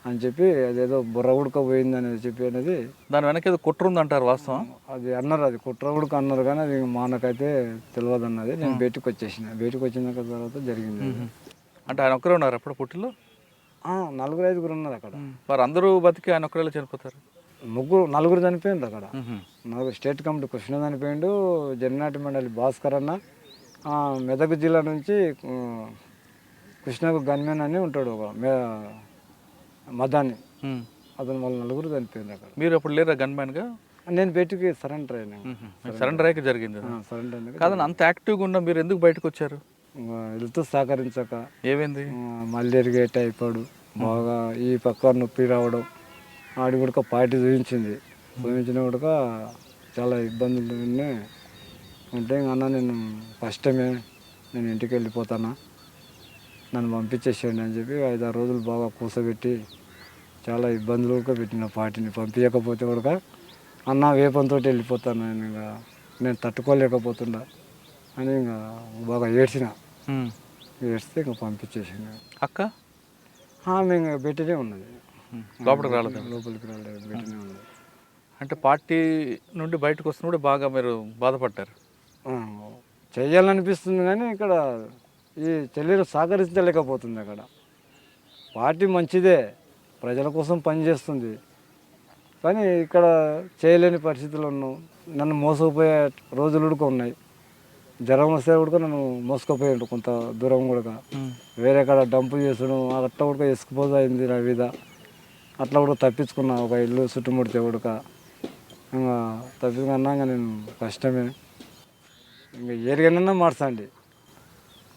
అని చెప్పి అదేదో బుర్ర ఉడకపోయింది అనేది చెప్పి అనేది. దాని వెనక ఏదో కుట్ర ఉందంటారు, వాస్తవం? అది అన్నారు, అది కుట్ర ఉడక అన్నారు, కానీ అది మానకైతే తెలియదు అన్నది. నేను బయటకు వచ్చిన తర్వాత జరిగింది. అంటే ఆయన ఒక్కరే ఉన్నారు అప్పుడు పుట్టిలో? 4-5 ఉన్నారు అక్కడ. వారు అందరూ బతికి ఆయన ఒక్కరే చనిపోతారు? 4 చనిపోయింది అక్కడ. స్టేట్ కమిటీ కృష్ణ చనిపోయిండు, జగన్నాటి మండలి భాస్కర్ అన్న, మెదక్ జిల్లా నుంచి కృష్ణకు గన్మెన్ అని ఉంటాడు ఒక మదాన్ని, అతను వాళ్ళు 4 చనిపోయింది అక్కడ. మీరు అప్పుడు లేరా గన్మ్యాన్గా? నేను బయటికి సరెండర్ అయినా. సరెండర్ అయ్యాక జరిగింది. సరెండర్ కాదని అంత యాక్టివ్గా ఉన్నా మీరు ఎందుకు బయటకు వచ్చారు? వెళ్తూ సహకరించక. ఏమైంది? మలేరియా టైఫాయిడ్ బాగా, ఈ పక్క నొప్పి రావడం. ఆడి కూడా పార్టీ చూపించిన కూడా చాలా ఇబ్బందులు ఉంటే అన్న నేను ఫస్ట్ టైమే నేను ఇంటికి వెళ్ళిపోతానా, నన్ను పంపించేసేయండి అని చెప్పి 5-6 రోజులు బాగా కూర్చోబెట్టి చాలా ఇబ్బందులు కూడా పెట్టిన. పార్టీని పంపించకపోతే కూడా అన్న వేపంతో వెళ్ళిపోతాను నేను తట్టుకోలేకపోతున్నా అని ఇంకా బాగా ఏడ్స్తే ఇంకా పంపించేసింది. అక్క ఆమె ఇంకా బెట్టనే ఉన్నది, లోపలికి రాలేదు. బెట్టనే ఉన్నది. అంటే పార్టీ నుండి బయటకు వస్తున్నప్పుడు బాగా మీరు బాధపడ్డారు? చెయ్యాలనిపిస్తుంది, కానీ ఇక్కడ ఈ చెల్లెలు సహకరించలేకపోతుంది. అక్కడ పార్టీ మంచిదే, ప్రజల కోసం పనిచేస్తుంది, కానీ ఇక్కడ చేయలేని పరిస్థితులు ఉన్నాం. నన్ను మోసపోయే రోజులు కూడా ఉన్నాయి. జ్వరం వస్తే కూడా నన్ను మోసుకుపోయాడు కొంత దూరం కూడా. వేరే కాడ డంపు చేసుడు అట్లా కూడా ఎసుకుపోదు అయింది నా మీద. అట్లా కూడా తప్పించుకున్నా, ఒక ఇల్లు చుట్టుముడితే ఉడక ఇంకా తప్పించుకున్నా. ఇంకా నేను కష్టమే, ఇంకా ఏరిగానన్నా మార్చండి,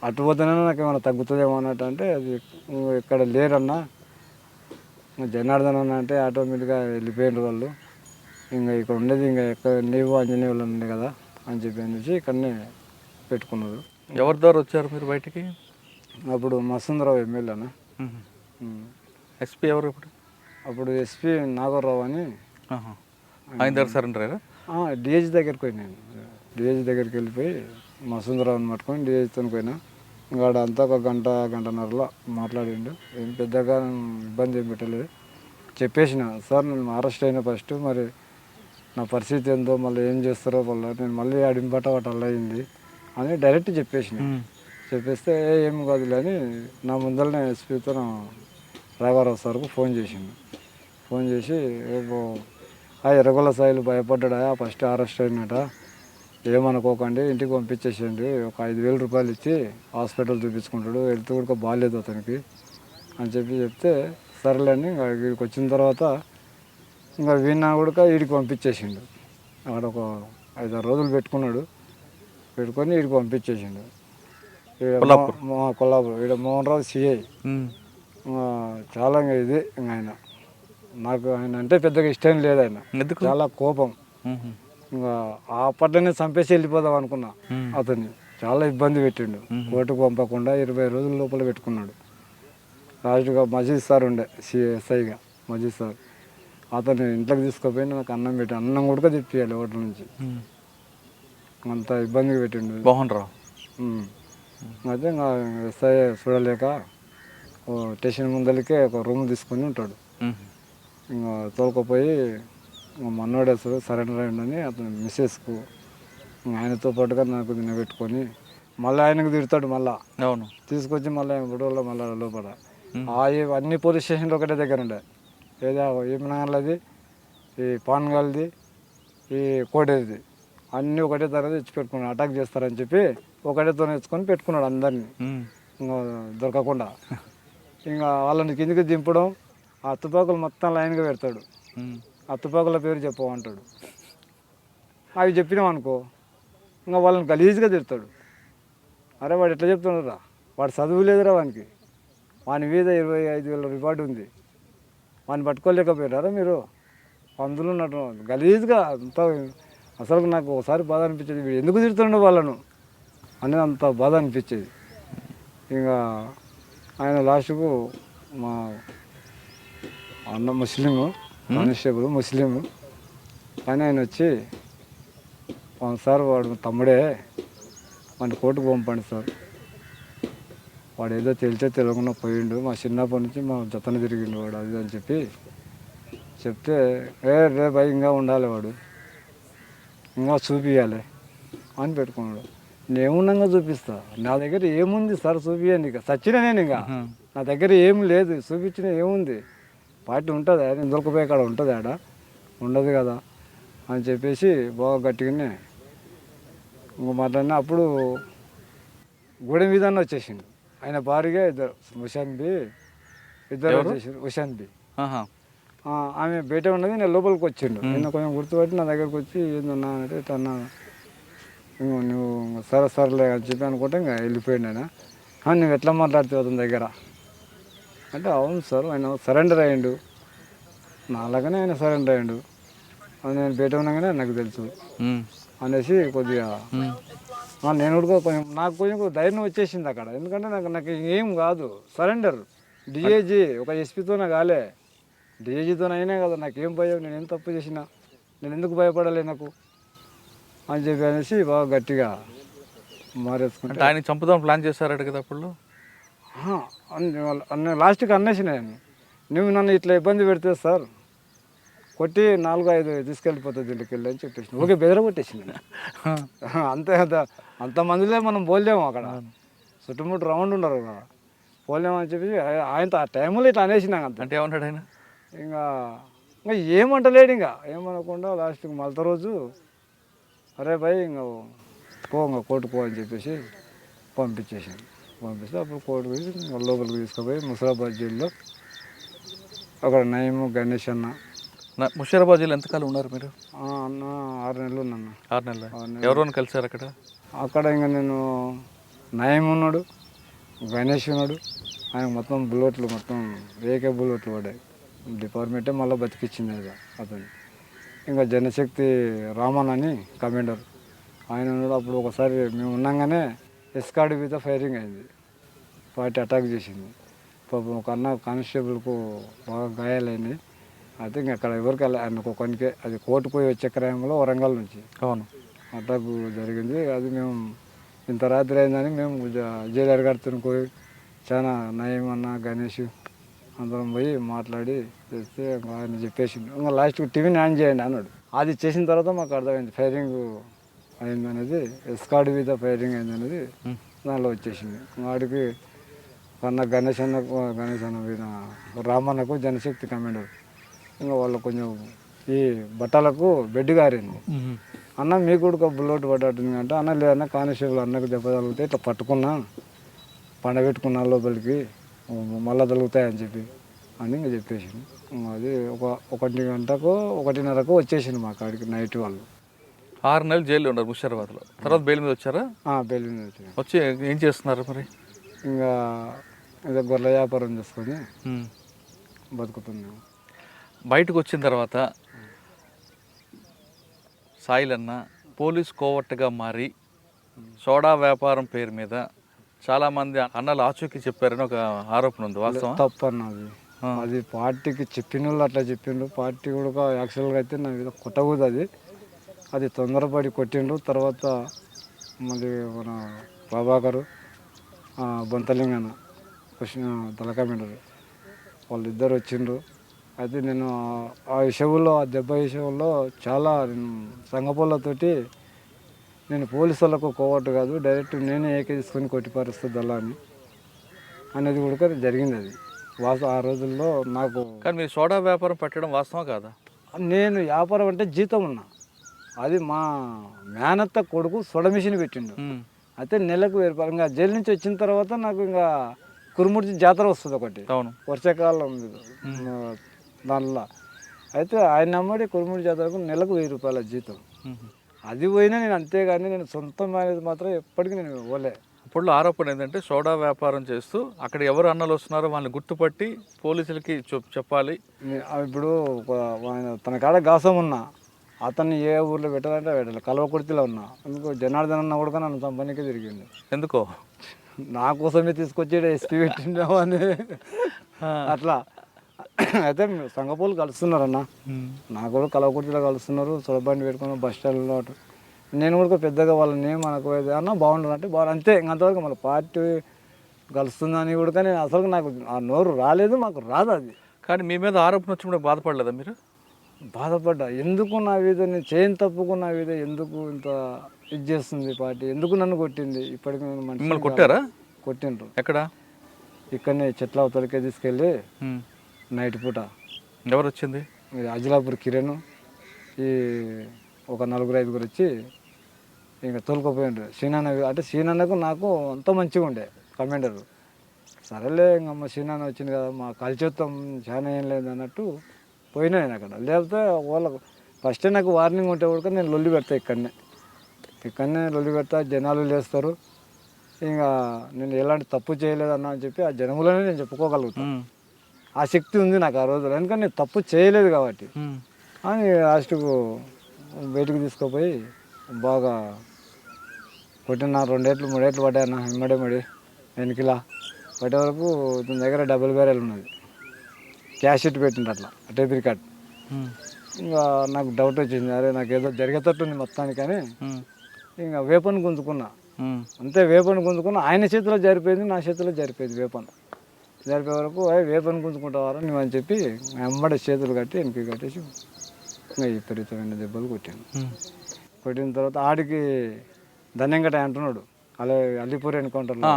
అటు పోతేనైనా నాకు ఏమైనా తగ్గుతుందేమో అన్నట్టు. అంటే అది ఇక్కడ లేరన్నా, జనార్దన్ అన్న అంటే ఆటోమేటిక్గా వెళ్ళిపోయారు వాళ్ళు. ఇంకా ఇక్కడ ఉండేది ఇంకా ఎక్కడ నీవు ఆంజనేయ వాళ్ళు ఉండే కదా అని చెప్పి ఇక్కడనే పెట్టుకున్నారు. ఎవరి ద్వారా వచ్చారు మీరు బయటికి? అప్పుడు మసందరావు ఎమ్మెల్యేనా. ఎస్పీ ఎవరు ఇప్పుడు? అప్పుడు ఎస్పీ నాగరావు అని. ఆయన దగ్గర సరెండర్ అయ్యారా? డిహెచ్ దగ్గరికి పోయినాను. డిహెచ్ దగ్గరికి వెళ్ళిపోయి మసందరావుని పట్టుకొని డిహెచ్తో పోయినా. ఇంకా అంతా ఒక గంటన్నరలో మాట్లాడిండు. ఏం పెద్దగా ఇబ్బంది ఏం పెట్టలేదు. చెప్పేసిన, సార్ నేను అరెస్ట్ అయినా ఫస్ట్, మరి నా పరిస్థితి ఏందో, మళ్ళీ ఏం చేస్తారో వాళ్ళు, నేను మళ్ళీ అడింపట వాటి అలా అయింది అని డైరెక్ట్ చెప్పేసిన. చెప్పేస్తే ఏం కాదులే అని నా ముందరనే ఎస్పీతో రాఘవరావు సార్కు ఫోన్ చేసిండు. ఫోన్ చేసి రేపు ఎర్రగొల్ల సాయిలు భయపడ్డా, ఫస్ట్ అరెస్ట్ అయినట, ఏమనుకోకండి, ఇంటికి పంపించేసేయండి, ఒక 5,000 రూపాయలు ఇచ్చి హాస్పిటల్ చూపించుకుంటాడు, హెల్త్ కూడా బాగాలేదు అతనికి అని చెప్తే సరేలేండి. ఇంకా వీడికి వచ్చిన తర్వాత ఇంకా వీణ కూడా వీడికి పంపించేసిండు. అక్కడ ఒక 5-6 రోజులు పెట్టుకున్నాడు, పెట్టుకొని వీడికి పంపించేసిండు. కొల్లాపూర్ ఇక్కడ మోహన్ రావు సిఐ. చాలా ఇది ఆయన నాకు ఆయన అంటే పెద్దగా ఇష్టం లేదు. ఆయన చాలా కోపం. ఇంకా అప్పట్లోనే చంపేసి వెళ్ళిపోదాం అనుకున్నా. అతన్ని చాలా ఇబ్బంది పెట్టిండు. కోర్టుకు పంపకుండా 20 రోజుల లోపల పెట్టుకున్నాడు. లాస్ట్గా మజీద్ సార్ ఉండే సిఎస్ఐగా, మజీద్ సార్, అతను ఇంట్లోకి తీసుకుపోయి నాకు అన్నం పెట్టి, అన్నం కూడా తెప్పియాలి హోటల్ నుంచి. అంత ఇబ్బందిగా పెట్టిండు మోహన్ రావు. అయితే ఇంకా ఎస్ఐ చూడలేక స్టేషన్ ముందరికే ఒక రూమ్ తీసుకొని ఉంటాడు. ఇంకా తోలుకపోయి మన్నోడేస్తాడు, సరెండర్ అయ్యండి అతను మిస్సెస్కు ఆయనతో పాటుగా నాకు తినబెట్టుకొని మళ్ళీ ఆయనకు తిడతాడు. మళ్ళీ అవును తీసుకొచ్చి మళ్ళీ గొడవలో మళ్ళీ లోపల అన్ని పోలీస్ స్టేషన్లు ఒకటే దగ్గర ఉండే. ఏదో ఏమనాలది, ఈ పాన్గాల్ది, ఈ కోటేది అన్నీ ఒకటే తరగతి ఇచ్చి పెట్టుకున్నాడు. అటాక్ చేస్తారని చెప్పి ఒకటేతో తెచ్చుకొని పెట్టుకున్నాడు అందరినీ, ఇంకా దొరకకుండా. ఇంకా వాళ్ళని కిందికి దింపడం, ఆ తుపాకులు మొత్తం లైన్గా పెడతాడు. ఆ తుపాకుల పేరు చెప్పమంటాడు. అవి చెప్పినాం అనుకో ఇంకా వాళ్ళని గలీజ్గా తిడతాడు. అరే వాడు ఎట్లా చెప్తున్నారా, వాడు చదువు లేదురా, వాని మీద 25,000 రివార్డు ఉంది, వాడిని పట్టుకోలేకపోయారా మీరు, అందులో ఉన్నట్టు గలీజ్గా అంతా. అసలు నాకు ఒకసారి బాధ అనిపించేది, వీడు ఎందుకు తిడుతుండో వాళ్ళను అనేది అంత బాధ అనిపించేది. ఇంకా ఆయన లాస్ట్కు మా అన్న ముస్లిము, కానిస్టేబుల్ ముస్లిము, కానీ ఆయన వచ్చి, సార్ వాడు తమ్ముడే, వాడిని కోర్టుకు పంపండి సార్, వాడు ఏదో తెలిసే తెలియకుండా పోయిండు, మా చిన్నప్పటి నుంచి మా జతన తిరిగిండు వాడు, అది అని చెప్తే రే భయ్ ఇంకా ఉండాలి, వాడు ఇంకా చూపించాలి అని పెట్టుకున్నాడు. నేనున్నాగా చూపిస్తా, నా దగ్గర ఏముంది సార్ చూపించండి, ఇక సచ్చిన నేను, ఇంకా నా దగ్గర ఏం లేదు, చూపించిన ఏముంది, పార్టీ ఉంటుంది నేను దొరకపోయే కాడ ఉంటుంది, ఆడ ఉండదు కదా అని చెప్పేసి బాగా గట్టిగానే ఇంకో మాట్లాడినా. అప్పుడు గూడెం విధానం వచ్చేసిండు ఆయన భార్యగా, ఇద్దరు ఇద్దరు వచ్చేసిండు. ఉషాన్ బి ఆమె బయట ఉన్నది, నేను లోపలికి వచ్చిండు. నిన్న కొంచెం గుర్తుపట్టి నా దగ్గరకు వచ్చి ఏందన్నా అంటే, తన నువ్వు సరేలే అని చెప్పి అనుకుంటే ఇంకా వెళ్ళిపోయాడు. ఆయన నువ్వు ఎట్లా మాట్లాడుతావు అతని దగ్గర అంటే, అవును సార్ ఆయన సరెండర్ అయ్యిండు, నాలాగానే ఆయన సరెండర్ అయ్యిండు, అది నేను బయట ఉన్నాగానే నాకు తెలుసు అనేసి కొద్దిగా నేను కూడా కొంచెం నాకు కొంచెం ధైర్యం వచ్చేసింది అక్కడ. ఎందుకంటే నాకు ఏం కాదు, సరెండర్ డిఏజీ ఒక ఎస్పీతోనే కాలే, డిఏజీతోనైనా కదా, నాకేం భయం, నేను ఏం తప్పు చేసినా, నేను ఎందుకు భయపడాలి నాకు అని చెప్పి అనేసి బాగా గట్టిగా మారేసుకుంటే. ఆయన చంపుదాం ప్లాన్ చేశారట కదా అప్పుడు? లాస్ట్కి అన్నేసిన నేను, నువ్వు నన్ను ఇట్లా ఇబ్బంది పెడితే సార్ కొట్టి 4-5 తీసుకెళ్ళిపోతుంది ఇంటికి వెళ్ళి అని చెప్పేసి ఓకే బెదర కొట్టేసింది. అంతే కదా, అంతమందిలో మనం పోలేము, అక్కడ చుట్టుముట్టు రౌండ్ ఉండరు కదా, పోలేము అని చెప్పి ఆయనతో ఆ టైంలో ఇట్లా అనేసినాక. అంత అంటే ఏమన్నాడు ఆయన? ఇంకా ఏమంటలేడు, ఇంకా ఏమనకుండా లాస్ట్కి మళ్ళీ రోజు అరే భయ్ ఇంకా ఇంకా కోర్టుకు పో అని చెప్పేసి పంపించేసాను. పంపిస్తే అప్పుడు కోర్టుకు పోయి లోపలికి తీసుకుపోయి ముషిరాబాద్ జైల్లో అక్కడ నయము గణేష్ అన్న ముషీరాబాద్ జిల్లా ఎంతకాలం ఉన్నారు మీరు? అన్న 6 నెలలు ఉన్నాను. 6 నెలలు. ఎవరైనా కలిసారు అక్కడ? అక్కడ ఇంకా నేను నయం ఉన్నాడు, గణేష్ ఉన్నాడు. ఆయన మొత్తం బుల్లెట్లు మొత్తం ఏకే బుల్లెట్లు పడ్డాయి. డిపార్ట్మెంటే మళ్ళీ బతికిచ్చింది అది అతను. ఇంకా జనశక్తి రామన్ అని కమాండర్ ఆయన ఉన్నాడు. అప్పుడు ఒకసారి మేము ఉన్నాగానే ఎస్కార్డ్ మీద ఫైరింగ్ అయింది, పార్టీ అటాక్ చేసింది. పాపం ఒక అన్న కానిస్టేబుల్కు బాగా గాయాలైంది. అయితే ఇంక అక్కడ ఎవరికి వెళ్ళి ఆయనకు ఒకనికే అది కోర్టు పోయి వచ్చే క్రమంలో వరంగల్ నుంచి అవును అటాక్ జరిగింది. అది మేము ఇంత రాత్రి అయిందని మేము జైలర్ గారితో పోయి చాలా నయం అన్న గణేష్ అందరం పోయి మాట్లాడి చేస్తే ఆయన చెప్పేసిండు ఇంకా లాస్ట్కి టీవీని ఆన్ చేయండి అన్నాడు. అది చేసిన తర్వాత మాకు అర్థమైంది ఫైరింగ్ అయిందనేది, ఎస్కార్డ్ మీద ఫైరింగ్ అయిందనేది దానిలో వచ్చేసింది. వాడికి అన్న గణేష్ అన్న మీద రామన్నకు జనశక్తి కమాండర్ ఇంకా వాళ్ళు కొంచెం ఈ బట్టలకు బెడ్ గారింది. అన్న మీ కూడా బుల్లెట్ పడ్డట్టుంది అంటే అన్న లేదన్న కానిస్టేబుల్ అన్నకు దెబ్బ తగిలితే ఇట్లా పట్టుకున్నా పండబెట్టుకున్నా లోపలికి మళ్ళీ తగులుతాయని చెప్పి అని ఇంకా చెప్పేసింది. అది 1 గంటకు 1:30కు వచ్చేసింది మా కాడికి నైట్ వాళ్ళు. 6 నెలలు జైల్లో ఉన్నారు ముషీరాబాద్లో. తర్వాత బెయిల్ మీద వచ్చారా? బెయిల్ మీద వచ్చి వచ్చి ఏం చేస్తున్నారు మరి? ఇంకా ఏదో గొర్రెల వ్యాపారం చేసుకొని బతుకుతున్నాము. బయటకు వచ్చిన తర్వాత సాయిలన్న పోలీస్ కోవట్టుగా మారి సోడా వ్యాపారం పేరు మీద చాలామంది అన్నలు ఆచూకీ చెప్పారని ఒక ఆరోపణ ఉంది, వాస్తవం? తప్పన్న అది పార్టీకి చెప్పిన వాళ్ళు అట్లా చెప్పిండ్రు. పార్టీ కూడా యాక్చువల్గా అయితే నా మీద కొట్టకూడదు, అది తొందరపడి కొట్టిండ్రు. తర్వాత మళ్ళీ మన ప్రభాకరు బొంతలింగన్న తలకమిండరు వాళ్ళిద్దరు వచ్చిండ్రు. అయితే నేను ఆ విషయంలో ఆ దెబ్బ విషయంలో చాలా సంఘపోళ్ళతోటి నేను పోలీసు వాళ్ళకు కోవట్టు కాదు, డైరెక్ట్ నేనే ఏకే తీసుకొని కొట్టిపారుస్తుంది అలా అనేది కూడా జరిగింది. అది వాస్తవం. ఆ రోజుల్లో నాకు కానీ మీరు సోడా వ్యాపారం పెట్టడం వాస్తవం కాదా? నేను వ్యాపారం అంటే జీతం ఉన్నా, అది మా మేనత్త కొడుకు సొడ మిషన్ పెట్టిండు. అయితే నెలకు 1000 రూపాయలు. ఇంకా జైలు నుంచి వచ్చిన తర్వాత నాకు ఇంకా కురుముర్చి జాతర వస్తుంది ఒకటి, వర్షాకాలం దానిలో. అయితే ఆయన అమ్మడి కురుముడి జాతరకు నెలకు 1000 రూపాయల జీతం. అది పోయినా నేను అంతేగాని నేను సొంతం అనేది మాత్రం ఎప్పటికీ నేను ఇవ్వలే. అప్పుడు ఆరోపణ ఏంటంటే సోడా వ్యాపారం చేస్తూ అక్కడ ఎవరు అన్నలు వస్తున్నారో వాళ్ళని గుర్తుపట్టి పోలీసులకి చెప్పాలి. ఇప్పుడు తన కాడ గాసం ఉన్నా అతన్ని ఏ ఊర్లో పెట్టాలంటే పెట్టాలి. కల్వకుర్తిలో ఉన్నా ఎందుకు జనార్దన్ అన్న కూడా నన్ను సంపన్నికే తిరిగింది. ఎందుకో నా కోసమే తీసుకొచ్చి ఎస్పీ పెట్టిండావు అని అట్లా. అయితే సంగపోలు కలుస్తున్నారన్న, నాకు కూడా కలవకుర్తిలో కలుస్తున్నారు. సొడబండి పెట్టుకుని బస్ స్టాండ్లో అటు. నేను కూడా పెద్దగా వాళ్ళని మనకు అన్న బాగుంటుంది అంటే బాగుంది అంతే. ఇంకంతవరకు మన పార్టీ కలుస్తుందని కూడా నేను అసలు నాకు ఆ నోరు రాలేదు, మాకు రాదు అది. కానీ మీ మీద ఆరోపణ వచ్చినప్పుడు బాధపడలేదా మీరు? బాధపడ్డా. ఎందుకు నా మీద నేను చేయని తప్పుకు నా మీద ఎందుకు ఇంత ఇది చేస్తుంది పార్టీ, ఎందుకు నన్ను కొట్టింది? ఇప్పటికి నేను మిమ్మల్ని కొట్టారా? కొట్టిండ్రు. ఎక్కడ? ఇక్కడనే చెట్ల అవతలకే తీసుకెళ్ళి నైట్ పూట. ఎవరు వచ్చింది? అజిలాపూర్ కిరణ్ ఈ ఒక 4-5 వచ్చి ఇంకా తోలుకపోయిండ్రు. సీనాన్న అంటే సీనాన్నకు నాకు అంత మంచిగా ఉండే కమాండరు. సరేలే ఇంకమ్మ సీనాన్న వచ్చింది కదా మా కలిచేత్తం చాలా ఏం లేదు అన్నట్టు పోయినా నేను అక్కడ. లేకపోతే వాళ్ళకు ఫస్టే నాకు వార్నింగ్ ఉంటే కూడా నేను లొల్లి పెడతా. ఇక్కడనే లొల్లి పెడతా, జనాలు లేస్తారు. ఇంకా నేను ఎలాంటి తప్పు చేయలేదన్నా అని చెప్పి ఆ జనములనే నేను చెప్పుకోగలుగుతాను. ఆ శక్తి ఉంది నాకు ఆ రోజులో, ఎందుకంటే నేను తప్పు చేయలేదు కాబట్టి అని. లాస్ట్కు బయటకు తీసుకుపోయి బాగా కొట్టిన 2 ఏట్లు 3 ఏట్లు పడ్డాయన్న ఇమ్మడి వెనకిలా పట్టే వరకు తన దగ్గర డబుల్ బ్యారెల్ ఉన్నది, క్యాష్ షీట్ పెట్టింది అట్లా టేప్ రికార్డ్. ఇంకా నాకు డౌట్ వచ్చింది, అరే నాకు ఏదో జరిగేటట్టుంది మొత్తానికని ఇంకా వేపన్ గుంజుకున్నా. అంతే వేపన్ గుంజుకున్నా. ఆయన చేతిలో జరిపోయింది, నా చేతిలో జరిపోయింది. వేపన్ జరిపే వరకు వేపన్ గుంజుకుంటావారా నువ్వు అని చెప్పి వెంబడి చేతులు కట్టి వెనక్కి కట్టేసి ఇంకా విపరీతమైన దెబ్బలు కొట్టాను. కొట్టిన తర్వాత ఆడికి ధన్యంగట అంటున్నాడు అల్లిపూరి ఎన్కౌంటర్లో.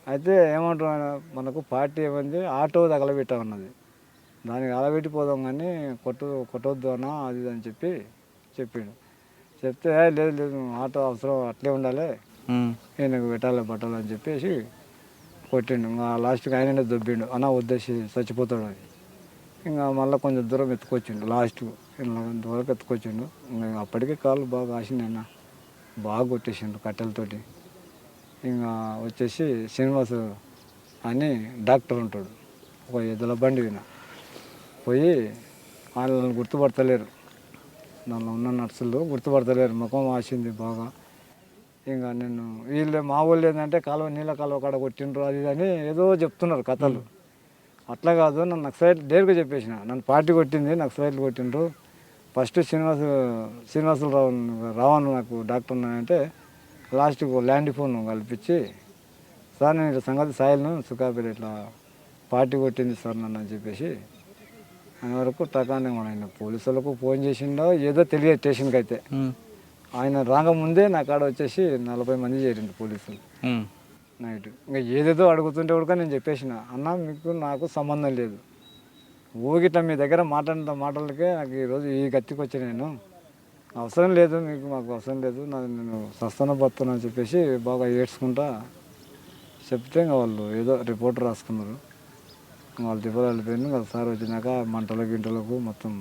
అయితే ఏమంటున్నాడు, మనకు పార్టీ ఏమైంది ఆటో తగలబెట్టా ఉన్నది, దానికి అలబెట్టిపోదాం కానీ కొట్టొద్దు అన్న అది అని చెప్పి చెప్పిండు. చెప్తే లేదు లేదు ఆటో అవసరం అట్లే ఉండాలి, ఈయనకు పెట్టాలి బట్టలు అని చెప్పేసి కొట్టిండు. ఇంకా లాస్ట్కి ఆయననే దొబ్బిండు, అన్న వద్దేసి చచ్చిపోతాడు అని. ఇంకా మళ్ళీ కొంచెం దూరం ఎత్తుకొచ్చిండు, లాస్ట్ వరకు ఎత్తుకొచ్చిండు. ఇంకా అప్పటికే కాళ్ళు బాగా కాసిండు, అన్న బాగా కొట్టేసిండు కట్టెలతోటి. ఇంకా వచ్చేసి శ్రీనివాస్ అని డాక్టర్ ఉంటాడు, ఒక ఎద్దుల బండి విన పోయి వాళ్ళని గుర్తుపడతలేరు, దానిలో ఉన్న నర్సులు గుర్తుపడతలేరు, ముఖం వాసింది బాగా. ఇంకా నేను వీళ్ళు మా వాళ్ళు ఏంటంటే నీళ్ళ కాలువ కాడ కొట్టిండ్రు అది అని ఏదో చెప్తున్నారు కథలు. అట్లా కాదు, నన్ను నక్సలైట్ డేర్గా చెప్పేసిన, నన్ను పార్టీ కొట్టింది, నక్సలైట్లు కొట్టిండ్రు. ఫస్ట్ శ్రీనివాసులు రావను నాకు డాక్టర్ ఉన్నాయంటే లాస్ట్కి ల్యాండ్ ఫోన్ కల్పించి, సార్ నేను ఇట్లా సంగతి సాయిల్ను సుఖాపేట ఇట్లా పార్టీ కొట్టింది సార్ నన్ను అని చెప్పేసి ఆయన వరకు టకానే ఆయన పోలీసు వాళ్ళకు ఫోన్ చేసిండో ఏదో తెలియదు స్టేషన్కి అయితే. ఆయన రాకముందే నా కాడ వచ్చేసి 40 మంది చేరిండు పోలీసులు నైట్. ఇంకా ఏదేదో అడుగుతుంటే కూడా నేను చెప్పేసిన, అన్న మీకు నాకు సంబంధం లేదు, ఊగిట మీ దగ్గర మాట్లాడిన మాటలకే నాకు ఈరోజు ఈ గతికి వచ్చి నేను అవసరం లేదు, మీకు మాకు అవసరం లేదు, నేను సస్తాన పడుతున్నా అని చెప్పేసి బాగా ఏడ్చుకుంటా చెప్తే ఇంకా వాళ్ళు ఏదో రిపోర్ట్ రాసుకున్నారు. వాళ్ళు తిప్పలు వెళ్ళిపోయింది. ఇంకా సార్ వచ్చినాక గింటలకు మొత్తం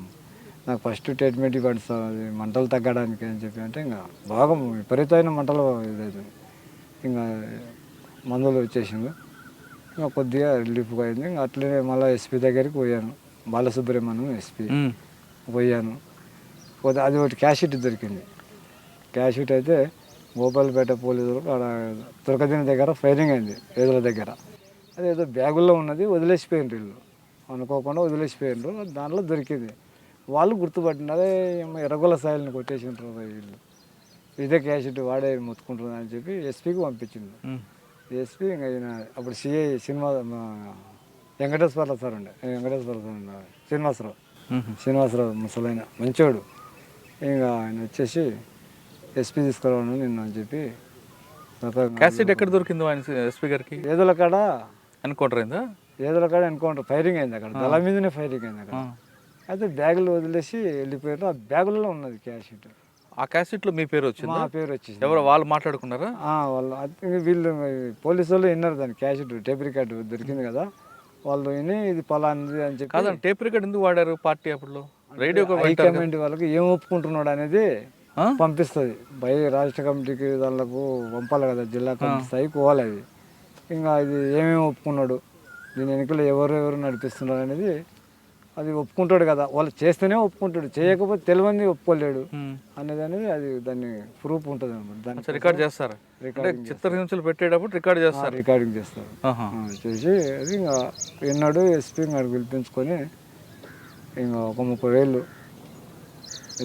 నాకు ఫస్ట్ ట్రీట్మెంట్ ఇవ్వండి సార్, అది మంటలు తగ్గడానికి అని చెప్పి అంటే ఇంకా బాగా విపరీతమైన మంటలు ఇదైతే ఇంకా మందులు వచ్చేసింది. ఇంకా కొద్దిగా రిలీఫ్గా అయింది. ఇంకా అట్లనే మళ్ళీ ఎస్పీ దగ్గరికి పోయాను, బాలసుబ్రహ్మణ్యం ఎస్పీ పోయాను. అది ఒకటి క్యాష్ దొరికింది. క్యాష్ అయితే గోపాలపేట పోలీసులు అక్కడ తురకదిన దగ్గర ఫైరింగ్ అయింది, ఏదుల దగ్గర. అదేదో బ్యాగుల్లో ఉన్నది, వదిలేసిపోయిండ్రు వీళ్ళు, అనుకోకుండా వదిలేసిపోయిండ్రు. దాంట్లో దొరికింది. వాళ్ళు గుర్తుపట్టిన, అదే ఎర్రగొల్ల సాయిల్ని కొట్టేసిండ్రు వీళ్ళు, ఇదే క్యాష్ వాడే మొత్తుకుంటున్నారు అని చెప్పి ఎస్పీకి పంపించిండు. ఎస్పీ ఇంకా ఈయన అప్పుడు CI cinema Venkateswararao sir Srinivasarao ముసలైన మంచోడు. ఇంకా ఆయన వచ్చేసి ఎస్పీ తీసుకురావను నిన్ను అని చెప్పి. క్యాసెట్ ఎక్కడ దొరికిందో ఆయన ఎస్పీ గారికి? ఏదుల కాడ ఎన్కౌంటర్ అయిందా? ఏదుల కాడ ఎన్కౌంటర్ ఫైరింగ్ అయింది, అక్కడ దళ మీదనే ఫైరింగ్ అయింది అక్కడ. అయితే బ్యాగులు వదిలేసి వెళ్ళిపోయారు. ఆ బ్యాగులలో ఉన్నది క్యాసెట్. ఆ క్యాసెట్లో మీ పేరు వచ్చింది? మా పేరు వచ్చింది. ఎవరు వాళ్ళు మాట్లాడుకున్నారా? వాళ్ళు వీళ్ళు పోలీసు వాళ్ళు విన్నారు దాన్ని, క్యాసెట్ టేప్ రికార్డు దొరికింది కదా, వాళ్ళు విని ఇది పలానిది అని చెప్పి. కాదండి, టేప్ రికార్డ్ ఎందుకు వాడారు పార్టీ అప్పుడు? రేడియో హైకమాండ్ వాళ్ళకి ఏం ఒప్పుకుంటున్నాడు అనేది పంపిస్తుంది, రాష్ట్ర కమిటీకి దానికి పంపాలి కదా, జిల్లా కమిటీ స్థాయికి పోవాలి అది. ఇంకా ఇది ఏమేమి ఒప్పుకున్నాడు, దీని వెనుకలు ఎవరెవరు నడిపిస్తున్నారు అనేది అది ఒప్పుకుంటాడు కదా, వాళ్ళు చేస్తేనే ఒప్పుకుంటాడు, చేయకపోతే తెలియని ఒప్పుకోలేడు అనేది అది దాన్ని ప్రూఫ్ ఉంటుంది అనమాట. దాన్ని రికార్డ్ చేస్తారు, చిత్రహింసలు పెట్టేటప్పుడు రికార్డింగ్ చేస్తారు. చేసి అది ఇంకా ఎన్నాడు ఎస్పీ గారు పిలిపించుకొని ఇంకా ఒక 30,000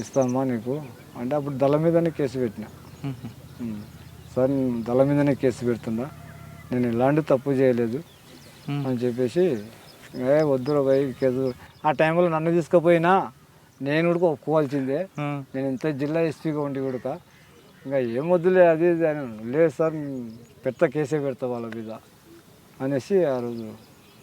ఇస్తామా నీకు అంటే, అప్పుడు దళ మీదనే కేసు పెట్టిన. సార్ దళ మీదనే కేసు పెడుతుందా, నేను ఎలాంటి తప్పు చేయలేదు అని చెప్పేసి, వద్దురా భయ్ కేసు. ఆ టైంలో నన్ను తీసుకుపోయినా నేను కూడా ఒప్పుకోవాల్సిందే, నేను ఇంత జిల్లా ఎస్పీగా ఉండి కూడా ఇంకా ఏం వద్దులే అది ఇది అని. లేదు సార్ కేసే పెడతా వాళ్ళ మీద అనేసి ఆ రోజు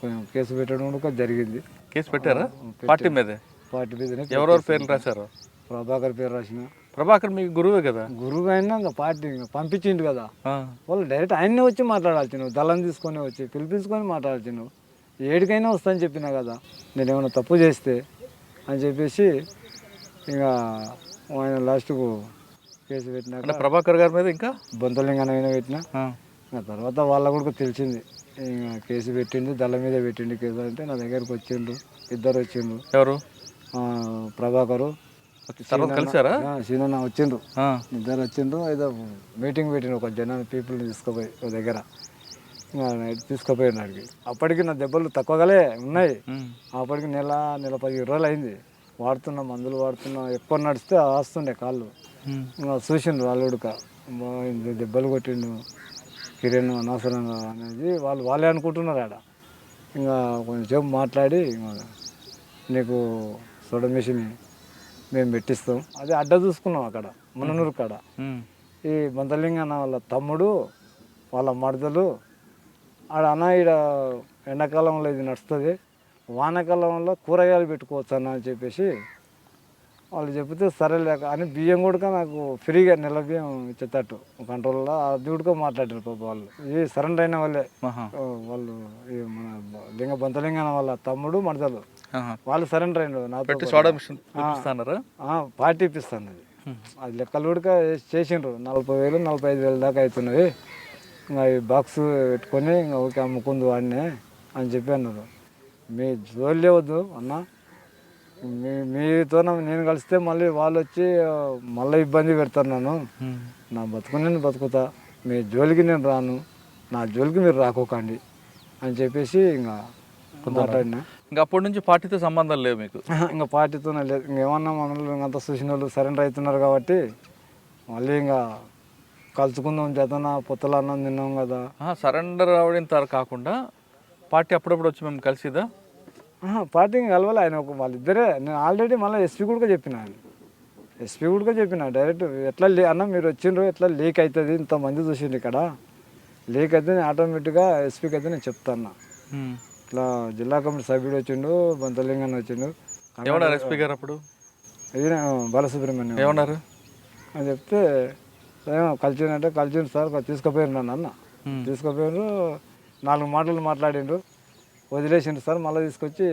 కొంచెం కేసు పెట్టడం కూడా జరిగింది. కేసు పెట్టారా? పార్టీ మీదే? పార్టీ మీదనే. ఎవరెవరు పేర్లు రాశారు? ప్రభాకర్ పేరు రాసిన. ప్రభాకర్ మీకు గురువే కదా? గురువు అయినా ఇంకా పార్టీ పంపించిండు కదా, వాళ్ళు డైరెక్ట్ ఆయన్నే వచ్చి మాట్లాడాల్సి, నువ్వు దళం తీసుకొని వచ్చి పిలిపించుకొని మాట్లాడాల్సి, నువ్వు ఏడికైనా వస్తా అని చెప్పినా కదా, నేను ఏమైనా తప్పు చేస్తే అని చెప్పేసి ఇంకా ఆయన లాస్ట్కు కేసు పెట్టినాక ప్రభాకర్ గారి మీద ఇంకా బొంతలింగనైనా పెట్టినా. తర్వాత వాళ్ళ కూడా తెలిసింది, ఇంకా కేసు పెట్టిండు, దళ మీద పెట్టిండు కేసు అంటే నా దగ్గరకు వచ్చిండు, ఇద్దరు వచ్చిండు. ఎవరు? ప్రభాకరు కలిసారా? సీనన్న వచ్చిండ్రు, ఇద్దరు వచ్చిండ్రు. ఏదో మీటింగ్ పెట్టిండు, ఒక జనాన్ని పీపుల్ని తీసుకుపోయి ఒక దగ్గర తీసుకుపోయాను అడిగి. అప్పటికి నా దెబ్బలు తక్కువగానే ఉన్నాయి. అప్పటికి నెల 15 రోజులు అయింది వాడుతున్నా, మందులు వాడుతున్నా. ఎక్కువ నడిస్తే ఆస్తుండే కాళ్ళు. చూసిండ్రు వాళ్ళు ఉడక, దెబ్బలు కొట్టిండు కిరణ్ అనవసరంగా అనేది వాళ్ళే అనుకుంటున్నారు ఆడ. ఇంకా కొంచెం మాట్లాడి నీకు సోడా మిషన్ మేము పెట్టిస్తాం, అదే అడ్డ చూసుకున్నాం అక్కడ ముననూరు కాడ. ఈ బొంతలింగన్న వాళ్ళ తమ్ముడు వాళ్ళ మరదలు ఆడ అన్న, ఈడ ఎండాకాలంలో ఇది నడుస్తుంది, వానాకాలంలో కూరగాయలు పెట్టుకోవచ్చు అన్న అని చెప్పేసి వాళ్ళు చెప్తే సరేలేక అని బియ్యం కూడా నాకు ఫ్రీగా నెల బియ్యం ఇచ్చేటట్టు కంట్రోల్లో అది కూడా మాట్లాడారు పాప వాళ్ళు. ఈ సరెండర్ అయిన వాళ్ళే ఆహా. వాళ్ళు ఈ మన బొంతలింగన వాళ్ళ తమ్ముడు మడతలు ఆహా. వాళ్ళు సరెండర్ అయినారు నాతో పెట్టి పాటు. Soda machine ఇప్పిస్తున్నారా? పార్టీ ఇప్పిస్తాను అది. అది లెక్కలు కూడా చేసిండ్రు 40,000 45,000 దాకా అవుతున్నవి. ఇంకా ఈ బాక్స్ పెట్టుకొని ఇంకా ఓకే అమ్ముకుందు వాడినే అని చెప్పి అన్నారు. మీ జోలి వద్దు అన్న, మీతో నేను కలిస్తే మళ్ళీ వాళ్ళు వచ్చి మళ్ళీ ఇబ్బంది పెడతారు నన్ను. నా బతుకు నేను బతుకుతా, మీ జోలికి నేను రాను, నా జోలికి మీరు రాకోకండి అని చెప్పేసి ఇంకా మాట్లాడినా. ఇంకా అప్పటి నుంచి పార్టీతో సంబంధం లేవు మీకు? ఇంకా పార్టీతోనే లేదు. ఇంకేమన్నా మనల్ని అంతా చూసిన వాళ్ళు సరెండర్ అవుతున్నారు కాబట్టి మళ్ళీ ఇంకా కలుసుకుందాం జతన పొత్తులు అన్నం తిన్నాం కదా. సరెండర్ అవడం కాకుండా పార్టీ అప్పుడప్పుడు వచ్చి మేము కలిసిదా? పార్టీ కలవాలి ఆయన వాళ్ళిద్దరే. నేను ఆల్రెడీ మళ్ళీ ఎస్పీ కూడా చెప్పిన, ఎస్పీ కూడా చెప్పిన డైరెక్ట్ ఎట్లా అన్న మీరు వచ్చిండ్రు ఎట్లా లీక్ అవుతుంది, ఇంతమంది చూసిండు ఇక్కడ లీక్ అయితే నేను ఆటోమేటిక్గా ఎస్పీకి అయితే నేను చెప్తాను. ఇట్లా జిల్లా కమిటీ సభ్యుడు వచ్చిండు, బొంతలింగన్ వచ్చిండు. ఏమన్నారు ఎస్పీ గారు అప్పుడు? ఈయన బాలసుబ్రహ్మణ్యం ఏమన్నారు అని చెప్తే ఏమో కలిసిండంటే కలిసిండు సార్ తీసుకుపోయారు నన్ను అన్న. తీసుకుపోయారు 4 మాటలు మాట్లాడిండ్రు, వదిలేసిండ్రు సార్, మళ్ళీ తీసుకొచ్చి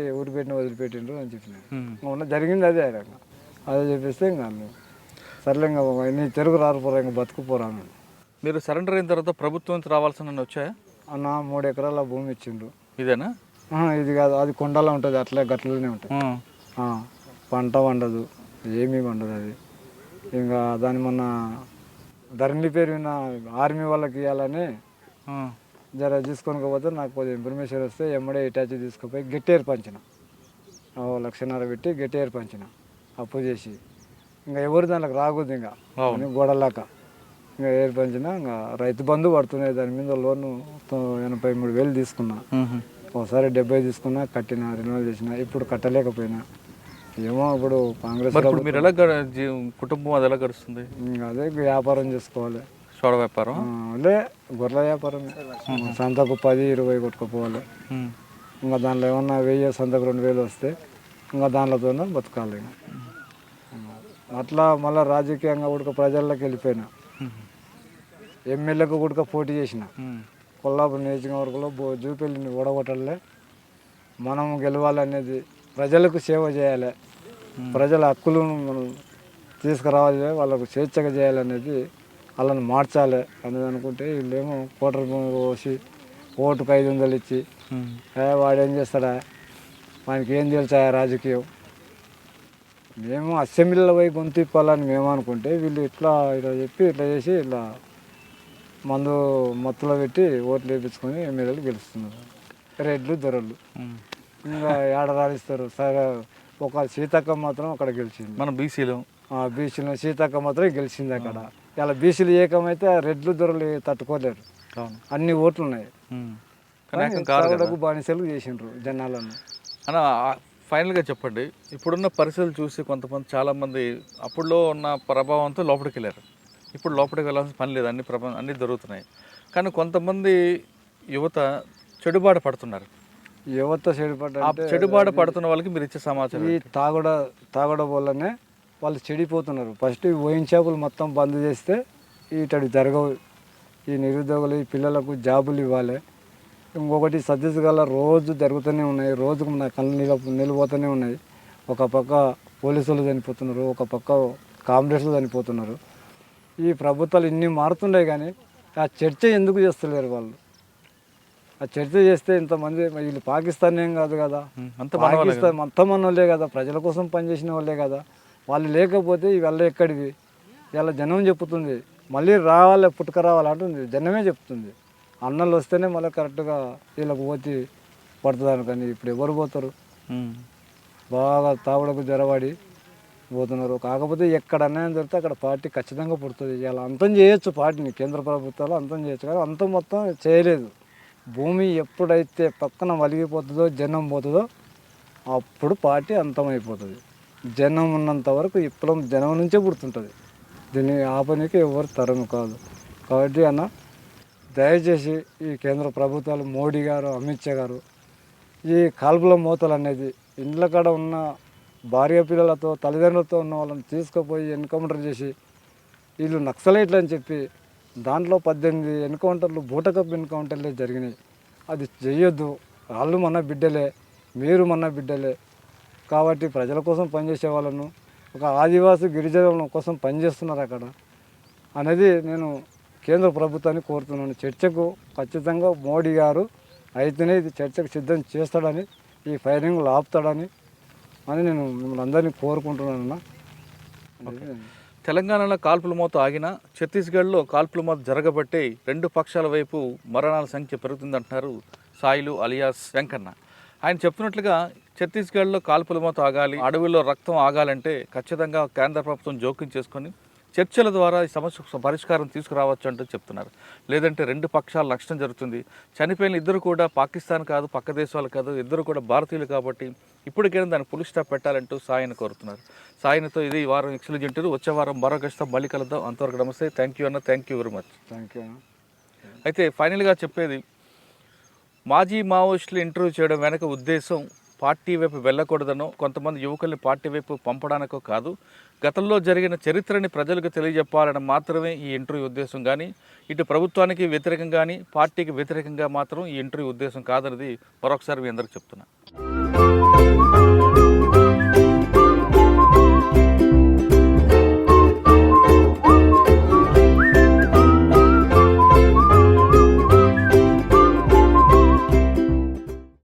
వదిలిపెట్టిండ్రు అని చెప్పిన. జరిగింది అదే ఆయన అదే చెప్పేస్తే ఇంకా సర్లే ఇంకా నీ తెలుగు రారుపోరా ఇంకా బతుకుపోరాను. మీరు సరెండర్ అయిన తర్వాత ప్రభుత్వం నుంచి రావాల్సిన వచ్చాయా అన్న? 3 ఎకరాల భూమి ఇచ్చిండ్రు. ఇదేనా? ఇది కాదు, అది కొండలో ఉంటుంది, అట్లే గట్లనే ఉంటుంది. పంట వండదు, ఏమీ వండదు అది. ఇంకా దాని మొన్న ధరణి పేరు విన్న ఆర్మీ వాళ్ళకి ఇవ్వాలని జర తీసుకొని పోతే నాకు కొద్దిగా ఇన్ఫర్మేషన్ వస్తే ఎమ్మడే ఇటాచి తీసుకుపోయి గట్టి ఏర్పంచిన, 1.5 లక్ష పెట్టి గట్టి ఏర్పంచిన అప్పు చేసి. ఇంకా ఎవరు దానికి రాకూడదు ఇంకా గోడలాక ఇంకా ఏర్పంచిన. ఇంకా రైతు బంధు పడుతున్నాయి దాని మీద. లోను 83,000 తీసుకున్నా, ఒకసారి 70 తీసుకున్నా, కట్టిన రెన్యువల్ చేసిన. ఇప్పుడు కట్టలేకపోయినా ఏమో ఇప్పుడు కాంగ్రెస్. మీరు ఎలా కుటుంబం అది ఎలా గడుస్తుంది? అదే వ్యాపారం చేసుకోవాలి, సోడా వ్యాపారం అదే గొర్రెల వ్యాపారం. సంతకు 10-20 కొట్టుకుపోవాలి. ఇంకా దాంట్లో ఏమన్నా 1000 సంతకు 2,000 వస్తే ఇంకా దాంట్లోనే బతకాలి. అట్లా మళ్ళీ రాజకీయంగా కూడా ప్రజల్లోకి వెళ్ళిపోయినా. ఎమ్మెల్యేకు కూడా పోటీ చేసిన కొల్లాపూర్ నియోజకవర్గంలో. జూపల్లిని ఓడగొట్టాలే, మనం గెలవాలనేది, ప్రజలకు సేవ చేయాలి, ప్రజల హక్కులు మనం తీసుకురావాలి, వాళ్ళకు స్వేచ్ఛగా చేయాలనేది, వాళ్ళని మార్చాలి అనేది అనుకుంటే వీళ్ళేమో కోటర్ పోసి ఓటుకు 500 ఇచ్చి వాడేం చేస్తాడా, మనకి ఏం తెలుసా రాజకీయం, మేము అసెంబ్లీలో పోయి గొంతు ఇప్పాలని మేము అనుకుంటే వీళ్ళు ఇట్లా చెప్పి ఇట్లా చేసి ఇట్లా మందు మత్తులో పెట్టి ఓట్లు వేయించుకొని ఎమ్మెల్యేలు గెలుస్తున్నారు. రెడ్లు దొరలు ఇంకా ఏడ రాణిస్తారు. సరే ఒక సీతక్క మాత్రం అక్కడ గెలిచింది. మన బీసీలో సీతక్క మాత్రం గెలిచింది అక్కడ. ఇలా బీసీలు ఏకమైతే రెడ్లు దొరలు తట్టుకోలేరు, అన్ని ఓట్లు ఉన్నాయి. బానిసలు చేసిండ్రు జనాలను. అన్న ఫైనల్గా చెప్పండి, ఇప్పుడున్న పరిస్థితులు చూసి కొంతమంది చాలామంది అప్పుడులో ఉన్న ప్రభావంతో లోపలికి వెళ్ళారు. ఇప్పుడు లోపలికి వెళ్ళాల్సిన పని లేదు, అన్నీ దొరుకుతున్నాయి. కానీ కొంతమంది యువత చెడుబాటు పడుతున్నారు. యువత చెడుబాటు పడుతున్న వాళ్ళకి మీరు ఇచ్చే సమాచారం? ఈ తాగడం వల్లనే వాళ్ళు చెడిపోతున్నారు. ఫస్ట్ ఈ వైన్ షాపులు మొత్తం బంద్ చేస్తే ఇటడి జరగవు. ఈ నిరుద్యోగులు, ఈ పిల్లలకు జాబులు ఇవ్వాలి. ఇంకొకటి సత్యగల రోజు జరుగుతూనే ఉన్నాయి, రోజుకు మన కళ్ళు నిలిపోతూనే ఉన్నాయి. ఒక పక్క పోలీసులు చనిపోతున్నారు, ఒక పక్క కాంగ్రెస్లు చనిపోతున్నారు. ఈ ప్రభుత్వాలు ఇన్ని మారుతుండే కానీ ఆ చర్చ ఎందుకు చేస్తలేరు వాళ్ళు? ఆ చర్చ చేస్తే ఇంతమంది, వీళ్ళు పాకిస్తాన్ ఏం కాదు కదా, పాకిస్తాన్ మొత్తం మన వాళ్ళే కదా, ప్రజల కోసం పనిచేసిన వాళ్ళే కదా. వాళ్ళు లేకపోతే ఇవల్ల ఎక్కడివి? ఇలా జనం చెప్తుంది, మళ్ళీ రావాలి పుట్టుక రావాలంటుంది, జనమే చెప్తుంది. అన్నలు వస్తేనే మళ్ళీ కరెక్ట్గా వీళ్ళకి పోతి పడుతుంది కానీ ఇప్పుడు ఎవరు పోతారు? బాగా తాగుడకు జరవాడి పోతున్నారు. కాకపోతే ఎక్కడ అన్యాయం జరిగితే అక్కడ పార్టీ ఖచ్చితంగా పుడుతుంది. ఇలా అంతం చేయొచ్చు పార్టీని, కేంద్ర ప్రభుత్వాలు అంతం చేయొచ్చు, కానీ అంతం మొత్తం చేయలేదు. భూమి ఎప్పుడైతే పక్కన వలిగిపోతుందో, జనం పోతుందో అప్పుడు పార్టీ అంతమైపోతుంది. జనం ఉన్నంత వరకు విప్లవం జనం నుంచే పుడుతుంటుంది. దీన్ని ఆపనికి ఎవరు తరం కాదు. కాబట్టి అన్న దయచేసి ఈ కేంద్ర ప్రభుత్వాలు, మోడీ గారు, అమిత్ షా గారు, ఈ కాల్పుల మూతలు అనేది ఇండ్ల కాడ ఉన్న భార్య పిల్లలతో తల్లిదండ్రులతో ఉన్న వాళ్ళని తీసుకుపోయి ఎన్కౌంటర్ చేసి వీళ్ళు నక్సలైట్లు అని చెప్పి దాంట్లో 18 ఎన్కౌంటర్లు బూటకప్ ఎన్కౌంటర్లే జరిగినాయి. అది చెయ్యొద్దు. వాళ్ళు మన బిడ్డలే, మీరు మన బిడ్డలే కాబట్టి ప్రజల కోసం పనిచేసే వాళ్ళను ఒక ఆదివాసీ గిరిజనుల కోసం పనిచేస్తున్నారు అక్కడ అనేది నేను కేంద్ర ప్రభుత్వాన్ని కోరుతున్నాను. చర్చకు ఖచ్చితంగా మోడీ గారు అయితేనే ఇది చర్చకు సిద్ధం చేస్తాడని, ఈ ఫైరింగ్లు ఆపుతాడని నేను మిమ్మల్ని అందరినీ కోరుకుంటున్నాను. తెలంగాణలో కాల్పుల మోత ఆగినా ఛత్తీస్గఢ్లో కాల్పుల మోత జరగబట్టే రెండు పక్షాల వైపు మరణాల సంఖ్య పెరుగుతుందంటున్నారు సాయిలు అలియాస్ వెంకన్న. ఆయన చెప్తున్నట్లుగా ఛత్తీస్గఢ్లో కాల్పుల మోత ఆగాలి, అడవుల్లో రక్తం ఆగాలంటే ఖచ్చితంగా కేంద్ర ప్రభుత్వం జోక్యం చేసుకొని చర్చల ద్వారా ఈ సమస్య పరిష్కారం తీసుకురావచ్చు అంటూ చెప్తున్నారు. లేదంటే రెండు పక్షాల నష్టం జరుగుతుంది. చనిపోయిన ఇద్దరు కూడా పాకిస్తాన్ కాదు, పక్క దేశాలు కాదు, ఇద్దరు కూడా భారతీయులు కాబట్టి ఇప్పటికైనా దాన్ని పులి స్టాప్ పెట్టాలంటూ సాయిని కోరుతున్నారు. సాయినితో ఇది ఈ వారం ఎక్సలెంట్. వచ్చే వారం మరో గస్తం మళ్ళీ కలుద్దాం. అంతవరకు నమస్తే. థ్యాంక్ యూ అన్న. Thank you very much. Thank you. అయితే ఫైనల్గా చెప్పేది, మాజీ మావోయిస్టులు ఇంటర్వ్యూ చేయడం వెనక ఉద్దేశం పార్టీ వైపు వెళ్ళకూడదనో, కొంతమంది యువకుల్ని పార్టీ వైపు పంపడానికో కాదు, గతంలో జరిగిన చరిత్రని ప్రజలకు తెలియజెప్పాలని మాత్రమే ఈ ఇంటర్వ్యూ ఉద్దేశం. కానీ ఇటు ప్రభుత్వానికి వ్యతిరేకంగా కానీ పార్టీకి వ్యతిరేకంగా మాత్రం ఈ ఇంటర్వ్యూ ఉద్దేశం కాదన్నది మరొకసారి మీ అందరికి చెప్తున్నా.